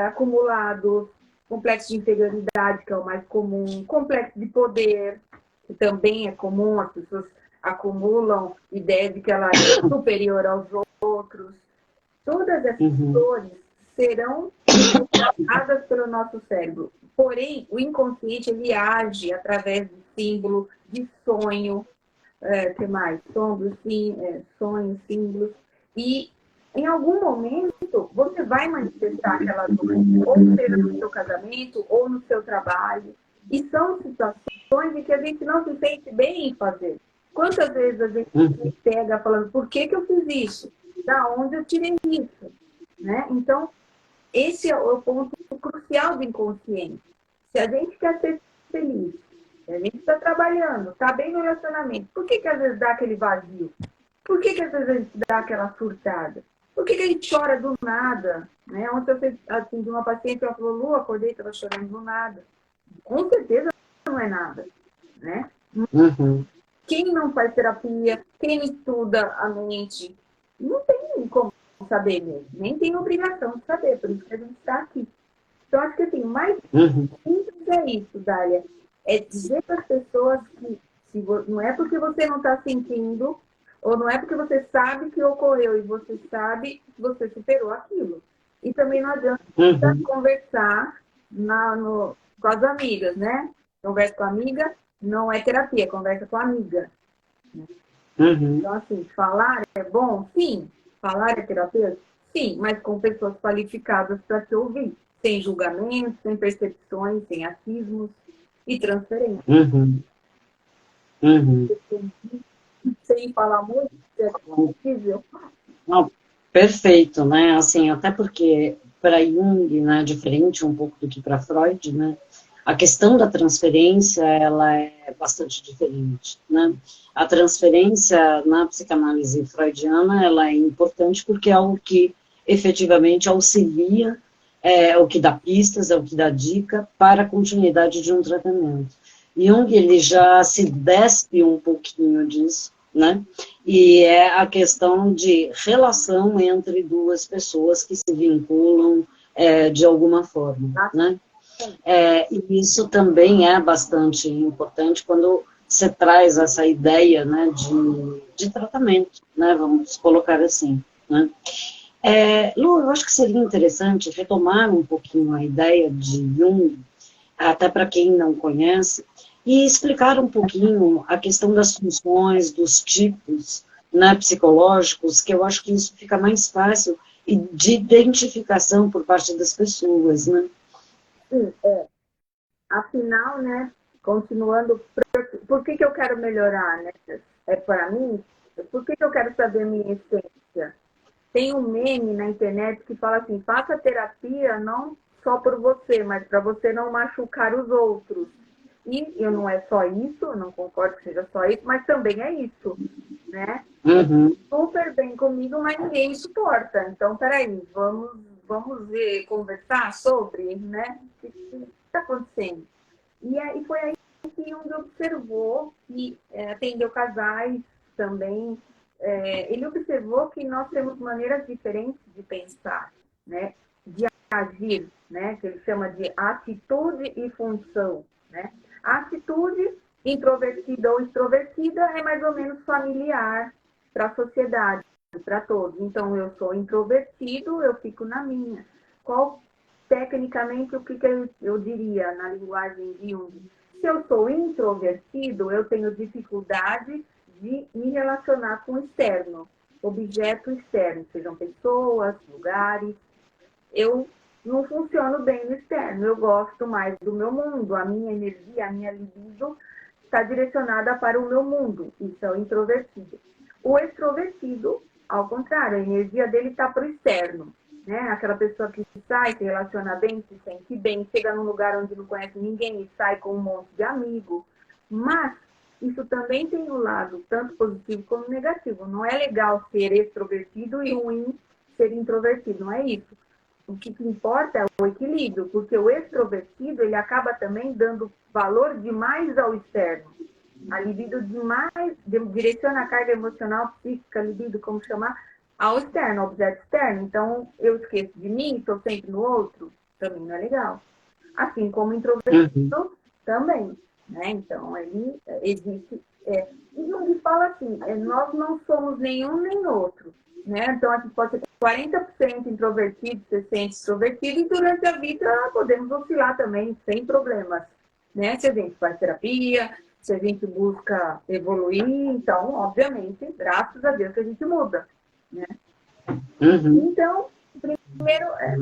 acumulados, complexo de inferioridade, que é o mais comum, complexo de poder, que também é comum, as pessoas acumulam ideia de que ela é superior aos outros. Todas essas dores serão dadas pelo nosso cérebro. Porém, o inconsciente, ele age através de símbolo, de sonho, que mais? Sonhos, símbolos. E em algum momento você vai manifestar aquela dor, ou seja no seu casamento, ou no seu trabalho. E são situações em que a gente não se sente bem em fazer. Quantas vezes a gente se pega falando, por que eu fiz isso? Da onde eu tirei isso? Né? Então, esse é o ponto crucial do inconsciente. Se a gente quer ser feliz, se a gente está trabalhando, está bem no relacionamento, por que às vezes dá aquele vazio? Por que às vezes a gente dá aquela surtada? Por que a gente chora do nada? Né? Ontem eu fiz assim, de uma paciente, ela falou, Lu, acordei, estava chorando do nada. Com certeza não é nada. Né? Quem não faz terapia, quem não estuda a mente, não tem como saber mesmo. Nem tem obrigação de saber, por isso que a gente está aqui. Então, acho que assim, mais simples é isso, Dália. É dizer para as pessoas que não é porque você não está sentindo, ou não é porque você sabe que ocorreu e você sabe que você superou aquilo. E também não adianta conversar com as amigas, né? Conversa com a amiga, não é terapia, conversa com a amiga. Então, assim, falar é bom? Sim. Falar é terapêutico? Sim, mas com pessoas qualificadas para te ouvir. Sem julgamentos, sem percepções, sem achismos e transferência. Sem falar muito, é possível. Não, perfeito, né? Assim, até porque para Jung, né, diferente um pouco do que para Freud, né? A questão da transferência, ela é bastante diferente, né? A transferência na psicanálise freudiana, ela é importante porque é algo que efetivamente auxilia, é o que dá pistas, é o que dá dica para a continuidade de um tratamento. Jung, ele já se despe um pouquinho disso, né? E é a questão de relação entre duas pessoas que se vinculam de alguma forma, né? E isso também é bastante importante quando você traz essa ideia, né, de tratamento, né, vamos colocar assim, né. Lu, eu acho que seria interessante retomar um pouquinho a ideia de Jung, até para quem não conhece, e explicar um pouquinho a questão das funções, dos tipos, né, psicológicos, que eu acho que isso fica mais fácil e de identificação por parte das pessoas, né. Sim, afinal, né, continuando, por que eu quero melhorar, né? É para mim, por que eu quero saber a minha essência? Tem um meme na internet que fala assim, faça terapia não só por você, mas para você não machucar os outros. E eu não é só isso, eu não concordo que seja só isso, mas também é isso, né? Uhum. Super bem comigo, mas ninguém me suporta. Então, peraí, vamos ver, conversar sobre, né? O que está acontecendo? E aí foi aí que Jung observou que atendeu casais também. Ele observou que nós temos maneiras diferentes de pensar, né? De agir, né? Que ele chama de atitude e função, né? A atitude introvertida ou extrovertida é mais ou menos familiar para a sociedade, para todos. Então, eu sou introvertido, eu fico na minha. Qual, tecnicamente, o que eu diria na linguagem de Jung? Se eu sou introvertido, eu tenho dificuldade de me relacionar com o externo, objeto externo, sejam pessoas, lugares. Eu não funciono bem no externo, eu gosto mais do meu mundo, a minha energia, a minha libido está direcionada para o meu mundo. Isso é o introvertido. O extrovertido, ao contrário, a energia dele está para o externo. Né? Aquela pessoa que sai, se relaciona bem, se sente bem, chega num lugar onde não conhece ninguém e sai com um monte de amigo. Mas isso também tem um lado tanto positivo como negativo. Não é legal ser extrovertido e ruim ser introvertido, não é isso. O que importa é o equilíbrio, porque o extrovertido ele acaba também dando valor demais ao externo. A libido demais, direciona a carga emocional, psíquica, libido, como chamar, ao externo, ao objeto externo. Então, eu esqueço de mim, estou sempre no outro, também não é legal. Assim como o introvertido também, né? Então, ele existe... e não fala assim, nós não somos nenhum nem outro. Né? Então, a gente pode ser 40% introvertido, 60% extrovertido, e durante a vida podemos oscilar também, sem problemas. Né? Se a gente faz terapia, se a gente busca evoluir, então, obviamente, graças a Deus que a gente muda. Né? Então, primeiro, é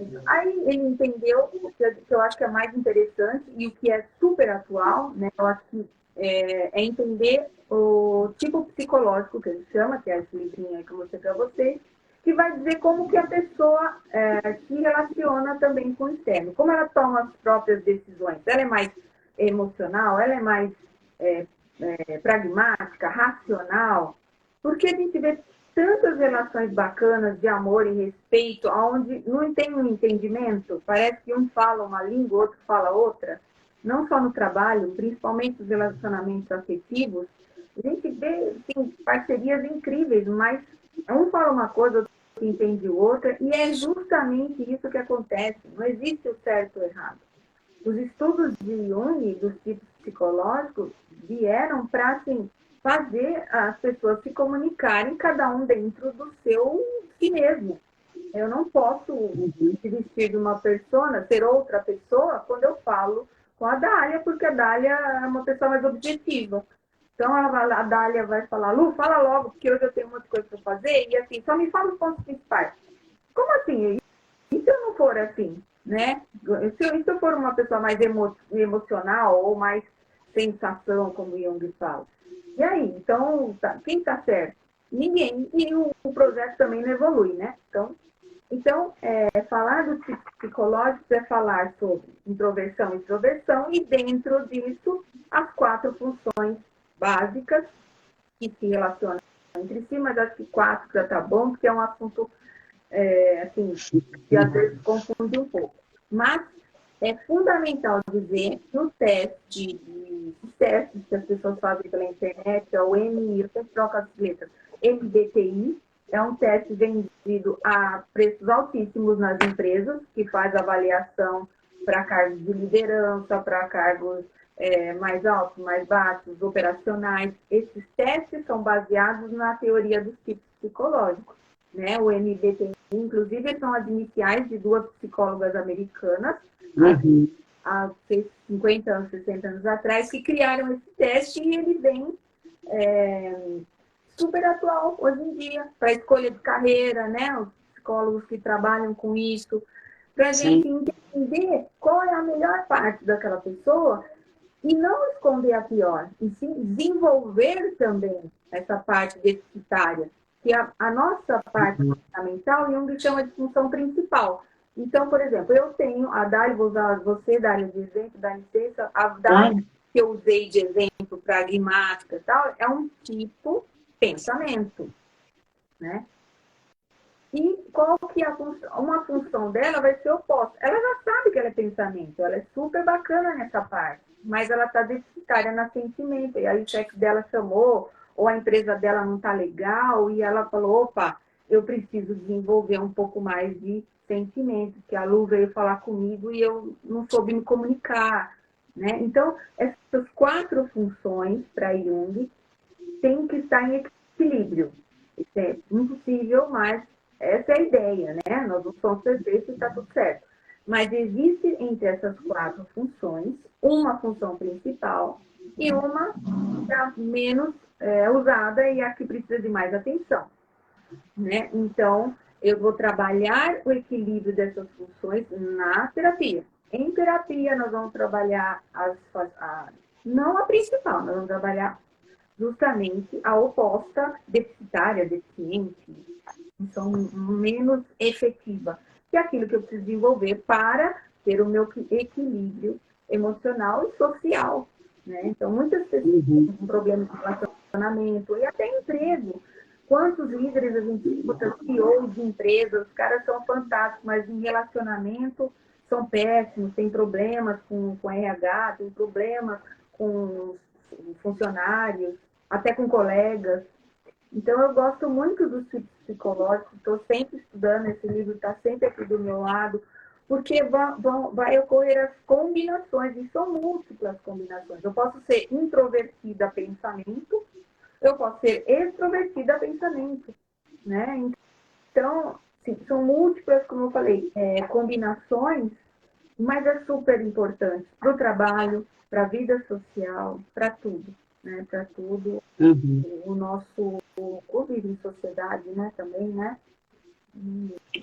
isso. Aí ele entendeu o que eu acho que é mais interessante e o que é super atual, né? Eu acho que é entender o tipo psicológico que ele chama, que é esse livrinho aí que eu mostrei para vocês, que vai dizer como que a pessoa se relaciona também com o externo, como ela toma as próprias decisões. Ela é mais emocional, ela é mais pragmática, racional, porque a gente vê tantas relações bacanas de amor e respeito, onde não tem um entendimento, parece que um fala uma língua, outro fala outra, não só no trabalho, principalmente os relacionamentos afetivos, a gente vê assim, parcerias incríveis, mas um fala uma coisa, outro entende outra, e é justamente isso que acontece, não existe o certo ou o errado. Os estudos de Jung, dos tipos psicológicos, vieram para assim, fazer as pessoas se comunicarem, cada um dentro do seu si mesmo. Eu não posso se vestir de uma persona, ser outra pessoa, quando eu falo com a Dália, porque a Dália é uma pessoa mais objetiva. Então, a Dália vai falar, Lu, fala logo, porque hoje eu tenho muita coisa para fazer, e assim, só me fala os pontos principais. Como assim? E se eu não for assim, né? Se eu for uma pessoa mais emocional ou mais sensação, como o Jung fala. E aí, então, quem está certo? Ninguém. E o projeto também não evolui, né? Então falar do tipo psicológico é falar sobre introversão e extroversão e dentro disso as 4 funções básicas que se relacionam entre si, mas acho que 4 já está bom, porque é um assunto assim, que às vezes confunde um pouco. Mas é fundamental dizer que o teste, os testes que as pessoas fazem pela internet, é o MI, eu sempre troco as letras, MBTI, é um teste vendido a preços altíssimos nas empresas, que faz avaliação para cargos de liderança, para cargos mais altos, mais baixos, operacionais. Esses testes são baseados na teoria dos tipos psicológicos. Né? O MBTI, inclusive, são as iniciais de 2 psicólogas americanas, há 50 anos, 60 anos atrás, que criaram esse teste e ele vem super atual hoje em dia, para escolha de carreira, né? Os psicólogos que trabalham com isso, para a gente entender qual é a melhor parte daquela pessoa e não esconder a pior, e sim desenvolver também essa parte deficitária. que a nossa parte fundamental, Jung chama de função principal. Então, por exemplo, eu tenho a Dali, vou usar você, Dali, de exemplo, dá licença, a Dali que eu usei de exemplo pragmática e tal, é um tipo pensamento, né? E qual que é a função? Uma função dela vai ser oposta. Ela já sabe que ela é pensamento, ela é super bacana nessa parte, mas ela está deficitária na sentimento. E aí o chefe dela chamou, ou a empresa dela não está legal, e ela falou, opa, eu preciso desenvolver um pouco mais de sentimento, que a Lu veio falar comigo e eu não soube me comunicar, né? Então, essas 4 funções para Jung têm que estar em equilíbrio. Isso é impossível, mas essa é a ideia, né? Nós não somos perfeitos e está tudo certo. Mas existe entre essas 4 funções, uma função principal e uma menos usada e a que precisa de mais atenção, né? Então, eu vou trabalhar o equilíbrio dessas funções na terapia. Em terapia, nós vamos trabalhar não a principal, nós vamos trabalhar justamente a oposta, deficitária, deficiente, função menos efetiva, que é aquilo que eu preciso desenvolver para ter o meu equilíbrio emocional e social, né? Então, muitas pessoas com problemas de relacionamento e até emprego. Quantos líderes a gente escuta, CEO de empresas, os caras são fantásticos, mas em relacionamento são péssimos, tem problemas com RH, tem problemas com funcionários, até com colegas. Então, eu gosto muito do psicológico, estou sempre estudando, esse livro está sempre aqui do meu lado, porque vai ocorrer as combinações, e são múltiplas combinações. Eu posso ser introvertida a pensamento, eu posso ser extrovertida a pensamento, né? Então, sim, são múltiplas, como eu falei, combinações, mas é super importante para o trabalho, para a vida social, para tudo, né? Para tudo, o nosso convívio em sociedade, né? Também, né?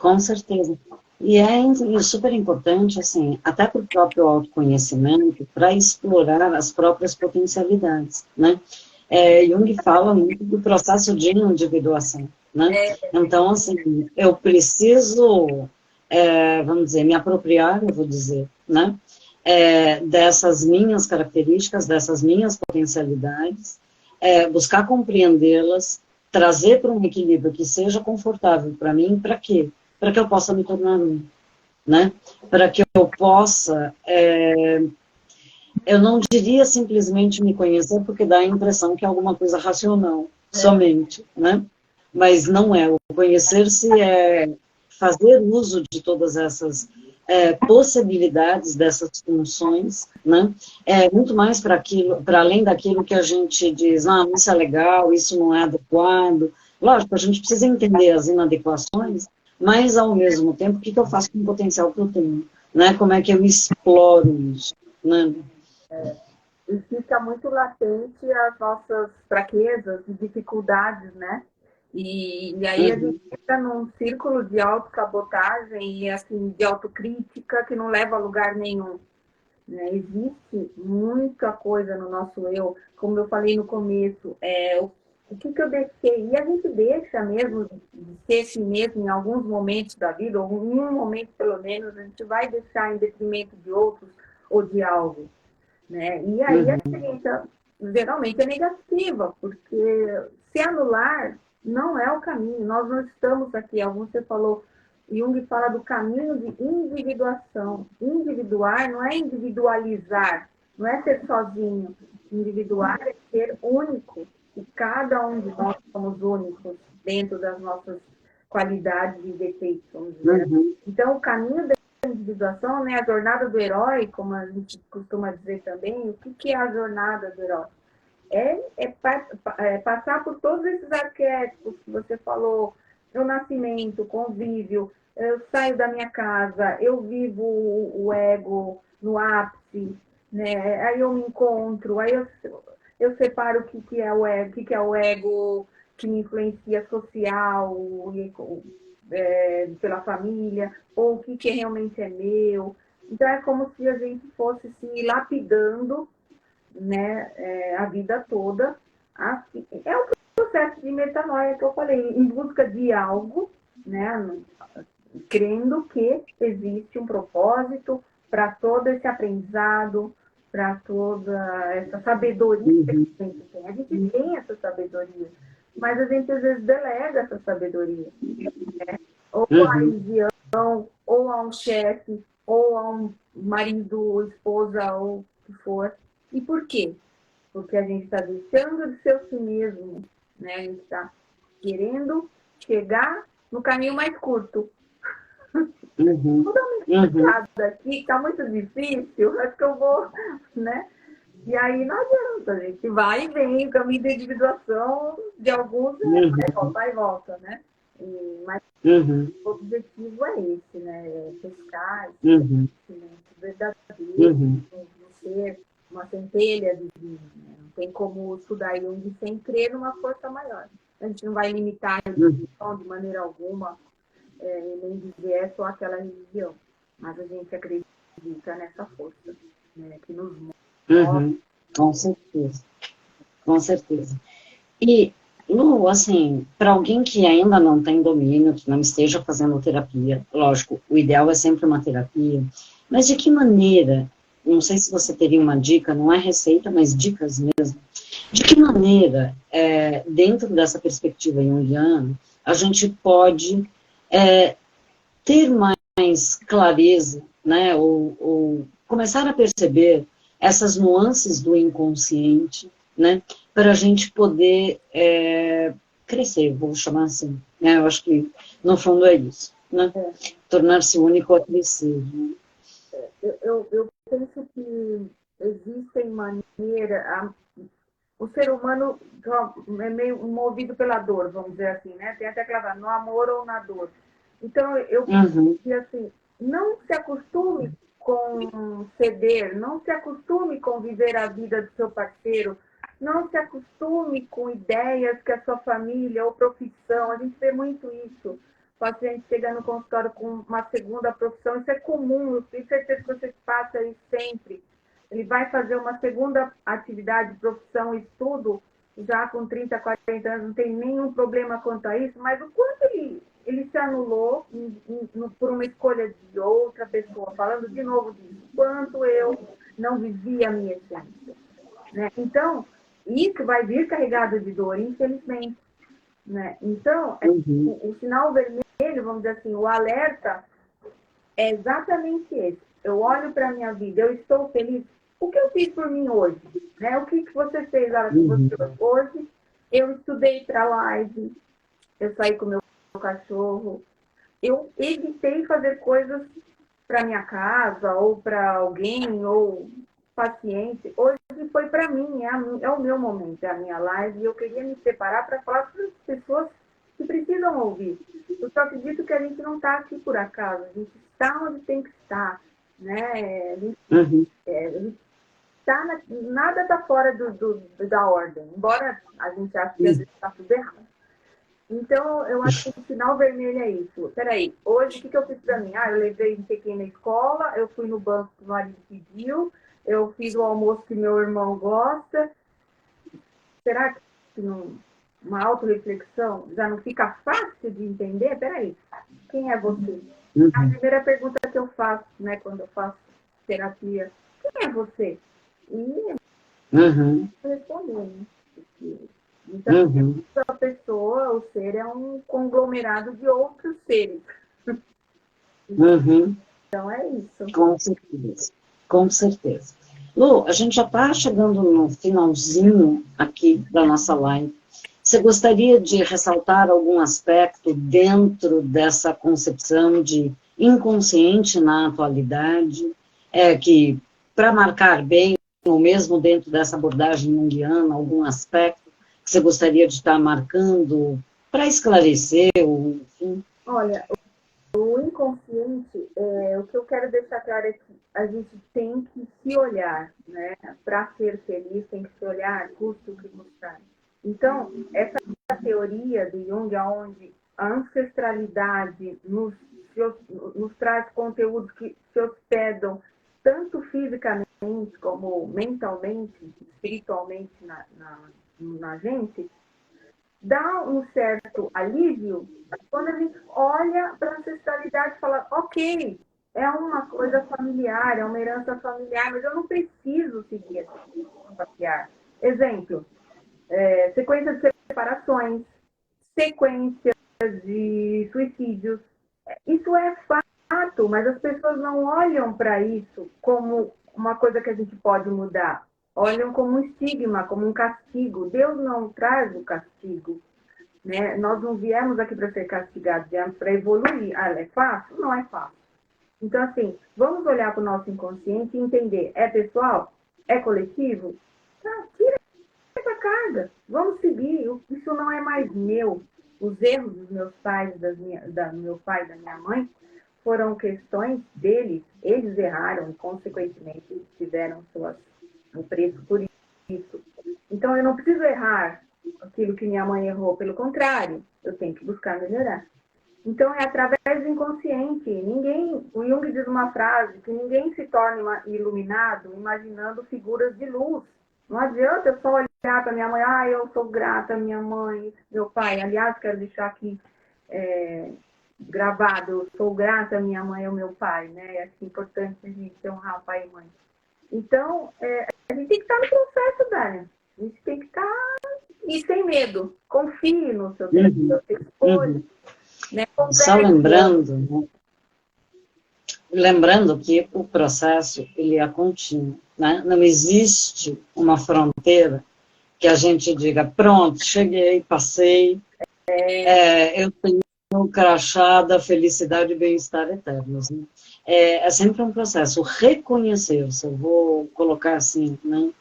Com certeza. E é super importante, assim, até para o próprio autoconhecimento, para explorar as próprias potencialidades, né? Jung fala muito do processo de individuação, né? Então, assim, eu preciso, vamos dizer, me apropriar, eu vou dizer, né? Dessas minhas características, dessas minhas potencialidades, buscar compreendê-las, trazer para um equilíbrio que seja confortável para mim, para quê? Para que eu possa me tornar um, né? Para que eu possa, eu não diria simplesmente me conhecer, porque dá a impressão que é alguma coisa racional, somente, né? Mas não é. O conhecer-se é fazer uso de todas essas possibilidades dessas funções, né? Muito mais para aquilo, para além daquilo que a gente diz, isso é legal, isso não é adequado. Lógico, a gente precisa entender as inadequações, mas ao mesmo tempo, o que eu faço com o potencial que eu tenho, né? Como é que eu exploro isso, né? E fica muito latente as nossas fraquezas e dificuldades, né? E aí a gente entra num círculo de autossabotagem e assim, de autocrítica que não leva a lugar nenhum, né? Existe muita coisa no nosso eu, como eu falei no começo, o que eu deixei, e a gente deixa mesmo de ser si mesmo em alguns momentos da vida, ou em um momento pelo menos, a gente vai deixar em detrimento de outros ou de algo, né? E aí a experiência geralmente é negativa, porque se anular não é o caminho. Nós não estamos aqui, alguns você falou, Jung fala do caminho de individuação. Individuar não é individualizar, não é ser sozinho. Individuar é ser único. E cada um de nós somos únicos dentro das nossas qualidades e defeitos, vamos dizer. Então, o caminho da individuação, né, a jornada do herói, como a gente costuma dizer também, o que é a jornada do herói? Passar por todos esses arquétipos que você falou, o nascimento, o convívio, eu saio da minha casa, eu vivo o ego no ápice, né? Aí eu me encontro, aí eu separo o que é o ego, o que é o ego que me influencia social, pela família, ou o que realmente é meu. Então é como se a gente fosse se lapidando, né, a vida toda. Assim, é um processo de metanoia que eu falei, em busca de algo, né? Crendo que existe um propósito para todo esse aprendizado, para toda essa sabedoria que a gente tem. A gente tem essa sabedoria, mas a gente às vezes delega essa sabedoria, né? Ou a religião, ou a um chefe, ou a um marido, esposa, ou o que for. E por quê? Porque a gente está deixando de ser o si mesmo, né? A gente está querendo chegar no caminho mais curto. Vou dar uma explicada aqui, está muito difícil, acho que eu vou, né? E aí não adianta, a gente vai e vem, o caminho de individuação de alguns vai e volta, né? Mas o objetivo é esse, né? É buscar esse conhecimento verdadeiro, não ser uma centelha divina, né? Não tem como estudar Jung sem crer numa força maior. A gente não vai limitar a religião de maneira alguma, nem dizer é só aquela religião, mas a gente acredita nessa força, né? Que nos move. Com certeza, com certeza. E, Lu, assim, para alguém que ainda não tem domínio, que não esteja fazendo terapia, lógico, o ideal é sempre uma terapia, mas de que maneira, não sei se você teria uma dica, não é receita, mas dicas mesmo, de que maneira, dentro dessa perspectiva junguiana, a gente pode ter mais clareza, né, ou começar a perceber essas nuances do inconsciente, né, para a gente poder crescer, vou chamar assim. Né, eu acho que, no fundo, é isso. Né, tornar-se único a crescer. Né. Eu penso que existem maneiras... O ser humano é meio movido pela dor, vamos dizer assim, né? Tem até aquela no amor ou na dor. Então, eu penso que, assim, não se acostume com ceder, não se acostume com viver a vida do seu parceiro, não se acostume com ideias que a sua família ou profissão, a gente vê muito isso. O paciente chega no consultório com uma segunda profissão, isso é comum, eu tenho certeza que você passa isso sempre. Ele vai fazer uma segunda atividade, profissão, estudo, já com 30, 40 anos, não tem nenhum problema quanto a isso, mas o quanto ele se anulou por uma escolha de outra pessoa, falando de novo disso, quanto eu não vivi a minha essência. Né? Então, isso vai vir carregado de dor, infelizmente. Né? Então, o sinal vermelho, vamos dizer assim, o alerta é exatamente esse. Eu olho para a minha vida, eu estou feliz. O que eu fiz por mim hoje? Né? O que você fez hoje? Eu estudei para a live, eu saí com o meu cachorro, eu evitei fazer coisas para minha casa, ou para alguém, ou paciente. Hoje foi para mim, é o meu momento, é a minha live, e eu queria me separar para falar para as pessoas que precisam ouvir. Eu só acredito que a gente não está aqui por acaso, a gente está onde tem que estar. Né? A gente nada está fora da ordem, embora a gente ache que às vezes está tudo errado. Então, eu acho que o sinal vermelho é isso. Peraí, hoje o que eu fiz para mim? Eu levei um pequeno na escola, eu fui no banco que o marido pediu, eu fiz o almoço que meu irmão gosta. Será que uma autorreflexão já não fica fácil de entender? Peraí, quem é você? A primeira pergunta que eu faço, né, quando eu faço terapia, quem é você? E responder, né? Então, a pessoa, o ser, é um conglomerado de outros seres. Então, é isso. Com certeza, com certeza. Lu, a gente já está chegando no finalzinho aqui da nossa live. Você gostaria de ressaltar algum aspecto dentro dessa concepção de inconsciente na atualidade, que, para marcar bem, ou mesmo dentro dessa abordagem junguiana, algum aspecto que você gostaria de estar marcando para esclarecer, ou, enfim? Olha, o inconsciente, o que eu quero deixar claro é que a gente tem que se olhar, né? Para ser feliz, tem que se olhar, custe o que custar. Então, essa teoria do Jung, onde a ancestralidade nos traz conteúdos que se hospedam tanto fisicamente como mentalmente, espiritualmente na gente, dá um certo alívio quando a gente olha para a ancestralidade e fala, ok, é uma coisa familiar, é uma herança familiar, mas eu não preciso seguir essa familiar. Exemplo, sequência de separações, sequência de suicídios. Isso é fato, mas as pessoas não olham para isso como uma coisa que a gente pode mudar. Olham como um estigma, como um castigo. Deus não traz o castigo. Né? Nós não viemos aqui para ser castigados, viemos para evoluir. Ah, é fácil? Não é fácil. Então, assim, vamos olhar para o nosso inconsciente e entender. É pessoal? É coletivo? Tá, tira essa carga. Vamos seguir. Isso não é mais meu. Os erros dos meus pais, do meu pai e da minha mãe, foram questões deles. Eles erraram e, consequentemente, tiveram um preço por isso. Então, eu não preciso errar aquilo que minha mãe errou. Pelo contrário, eu tenho que buscar melhorar. Então, é através do inconsciente. O Jung diz uma frase, que ninguém se torna iluminado imaginando figuras de luz. Não adianta eu só olhar para minha mãe, eu sou grata à minha mãe, meu pai. Aliás, quero deixar aqui gravado, eu sou grata à minha mãe e ao meu pai, né? É importante a gente honrar o pai e mãe. Então, a gente tem que estar no processo, Dani. A gente tem que estar e sem medo. Confie no seu Deus, escolha. Né? Só lembrando, né? Lembrando que o processo ele é contínuo, né? Não existe uma fronteira que a gente diga, pronto, cheguei, passei, eu tenho o crachá da felicidade e bem-estar eternos. Né? É sempre um processo. Reconhecer-se, eu vou colocar assim, né?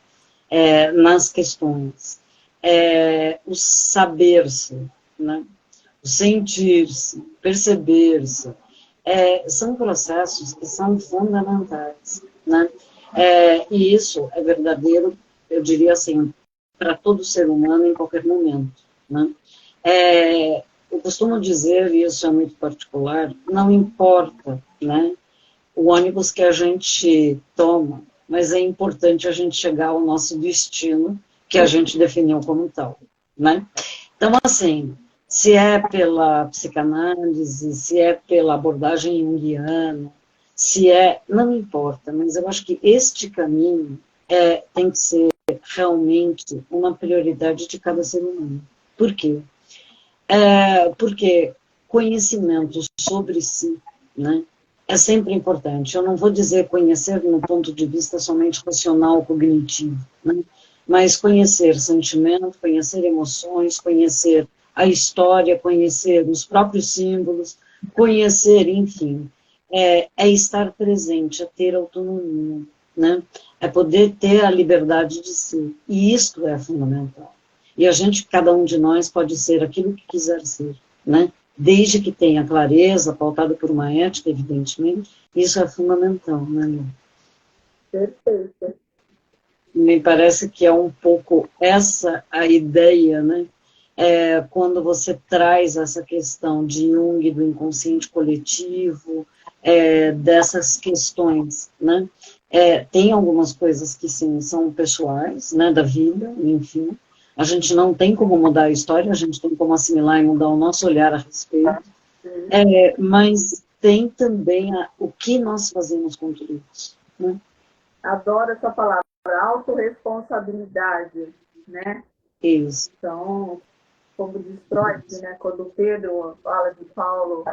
Nas questões. O saber-se, né? O sentir-se, perceber-se, são processos que são fundamentais, né? E isso é verdadeiro, eu diria assim, para todo ser humano em qualquer momento, né? Eu costumo dizer, e isso é muito particular, não importa, né, o ônibus que a gente toma, mas é importante a gente chegar ao nosso destino, que a gente definiu como tal, né? Então, assim, se é pela psicanálise, se é pela abordagem junguiana, não importa, mas eu acho que este caminho tem que ser realmente uma prioridade de cada ser humano. Por quê? Porque conhecimento sobre si, né, é sempre importante. Eu não vou dizer conhecer no ponto de vista somente racional, cognitivo, né, mas conhecer sentimento, conhecer emoções, conhecer a história, conhecer os próprios símbolos, conhecer, enfim, é estar presente, é ter autonomia, né, é poder ter a liberdade de ser. E isto é fundamental. E a gente, cada um de nós, pode ser aquilo que quiser ser, né? Desde que tenha clareza, pautada por uma ética, evidentemente, isso é fundamental, né, Lu? Perfeito. Me parece que é um pouco essa a ideia, né? Quando você traz essa questão de Jung, do inconsciente coletivo, dessas questões, né? Tem algumas coisas que, sim, são pessoais, né, da vida, enfim. A gente não tem como mudar a história, a gente tem como assimilar e mudar o nosso olhar a respeito, mas tem também o que nós fazemos com tudo isso, né? Adoro essa palavra, autorresponsabilidade, né? Isso. Então, como diz Freud, né? Quando Pedro fala de Paulo,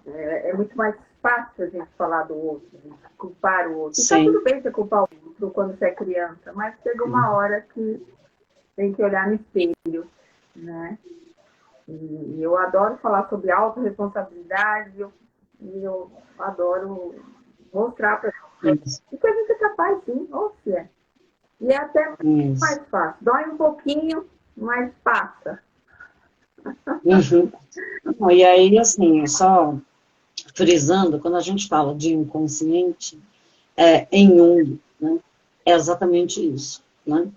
é muito mais fácil a gente falar do outro, culpar o outro. E tá tudo bem você culpar o outro quando você é criança, mas chega uma hora que tem que olhar no espelho, né? E eu adoro falar sobre autorresponsabilidade, e eu adoro mostrar para gente que a gente é capaz, sim, ou se é. E é até mais fácil. Dói um pouquinho, mas passa. Uhum. E aí, assim, só frisando, quando a gente fala de inconsciente, em Jung, né, é exatamente isso, né?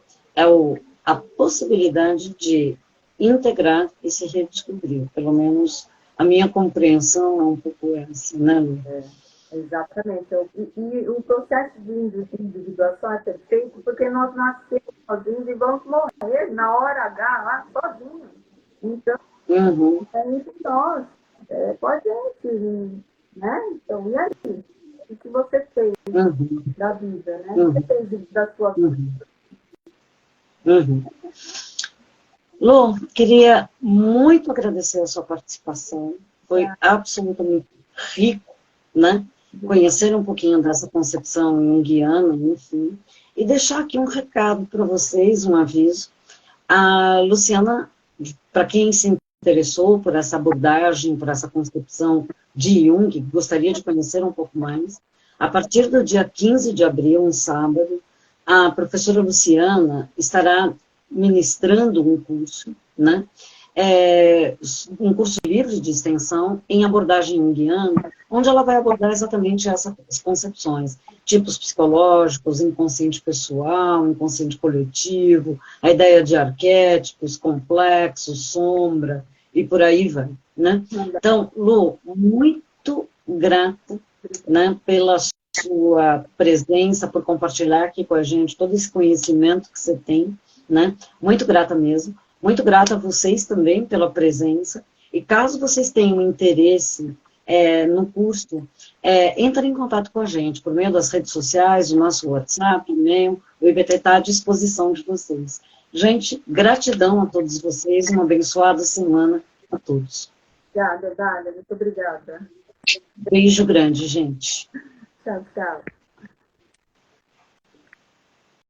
A possibilidade de integrar e se redescobrir, pelo menos a minha compreensão é um pouco essa, né, Lu? Exatamente. E o processo de individuação é perfeito porque nós nascemos sozinhos e vamos morrer na hora H lá sozinhos. Então, é entre nós. Com a gente, né? Então, e aí? O que você fez da vida, né? O que você fez da sua vida? Lu, queria muito agradecer a sua participação. Foi absolutamente rico, né? Conhecer um pouquinho dessa concepção junguiana, enfim. E deixar aqui um recado para vocês, um aviso. A Luciana, para quem se interessou por essa abordagem, por essa concepção de Jung, gostaria de conhecer um pouco mais, a partir do dia 15 de abril, um sábado, a professora Luciana estará ministrando um curso, né? Um curso livre de extensão em abordagem junguiana, onde ela vai abordar exatamente essas concepções, tipos psicológicos, inconsciente pessoal, inconsciente coletivo, a ideia de arquétipos, complexos, sombra, e por aí vai, né? Então, Lu, muito grata, né, pela sua presença, por compartilhar aqui com a gente todo esse conhecimento que você tem, né? Muito grata mesmo. Muito grata a vocês também pela presença. E caso vocês tenham interesse no curso, entre em contato com a gente por meio das redes sociais, o nosso WhatsApp, e-mail, o IBT está à disposição de vocês. Gente, gratidão a todos vocês, uma abençoada semana a todos. Obrigada, Dália, muito obrigada. Beijo grande, gente. Tchau, tchau.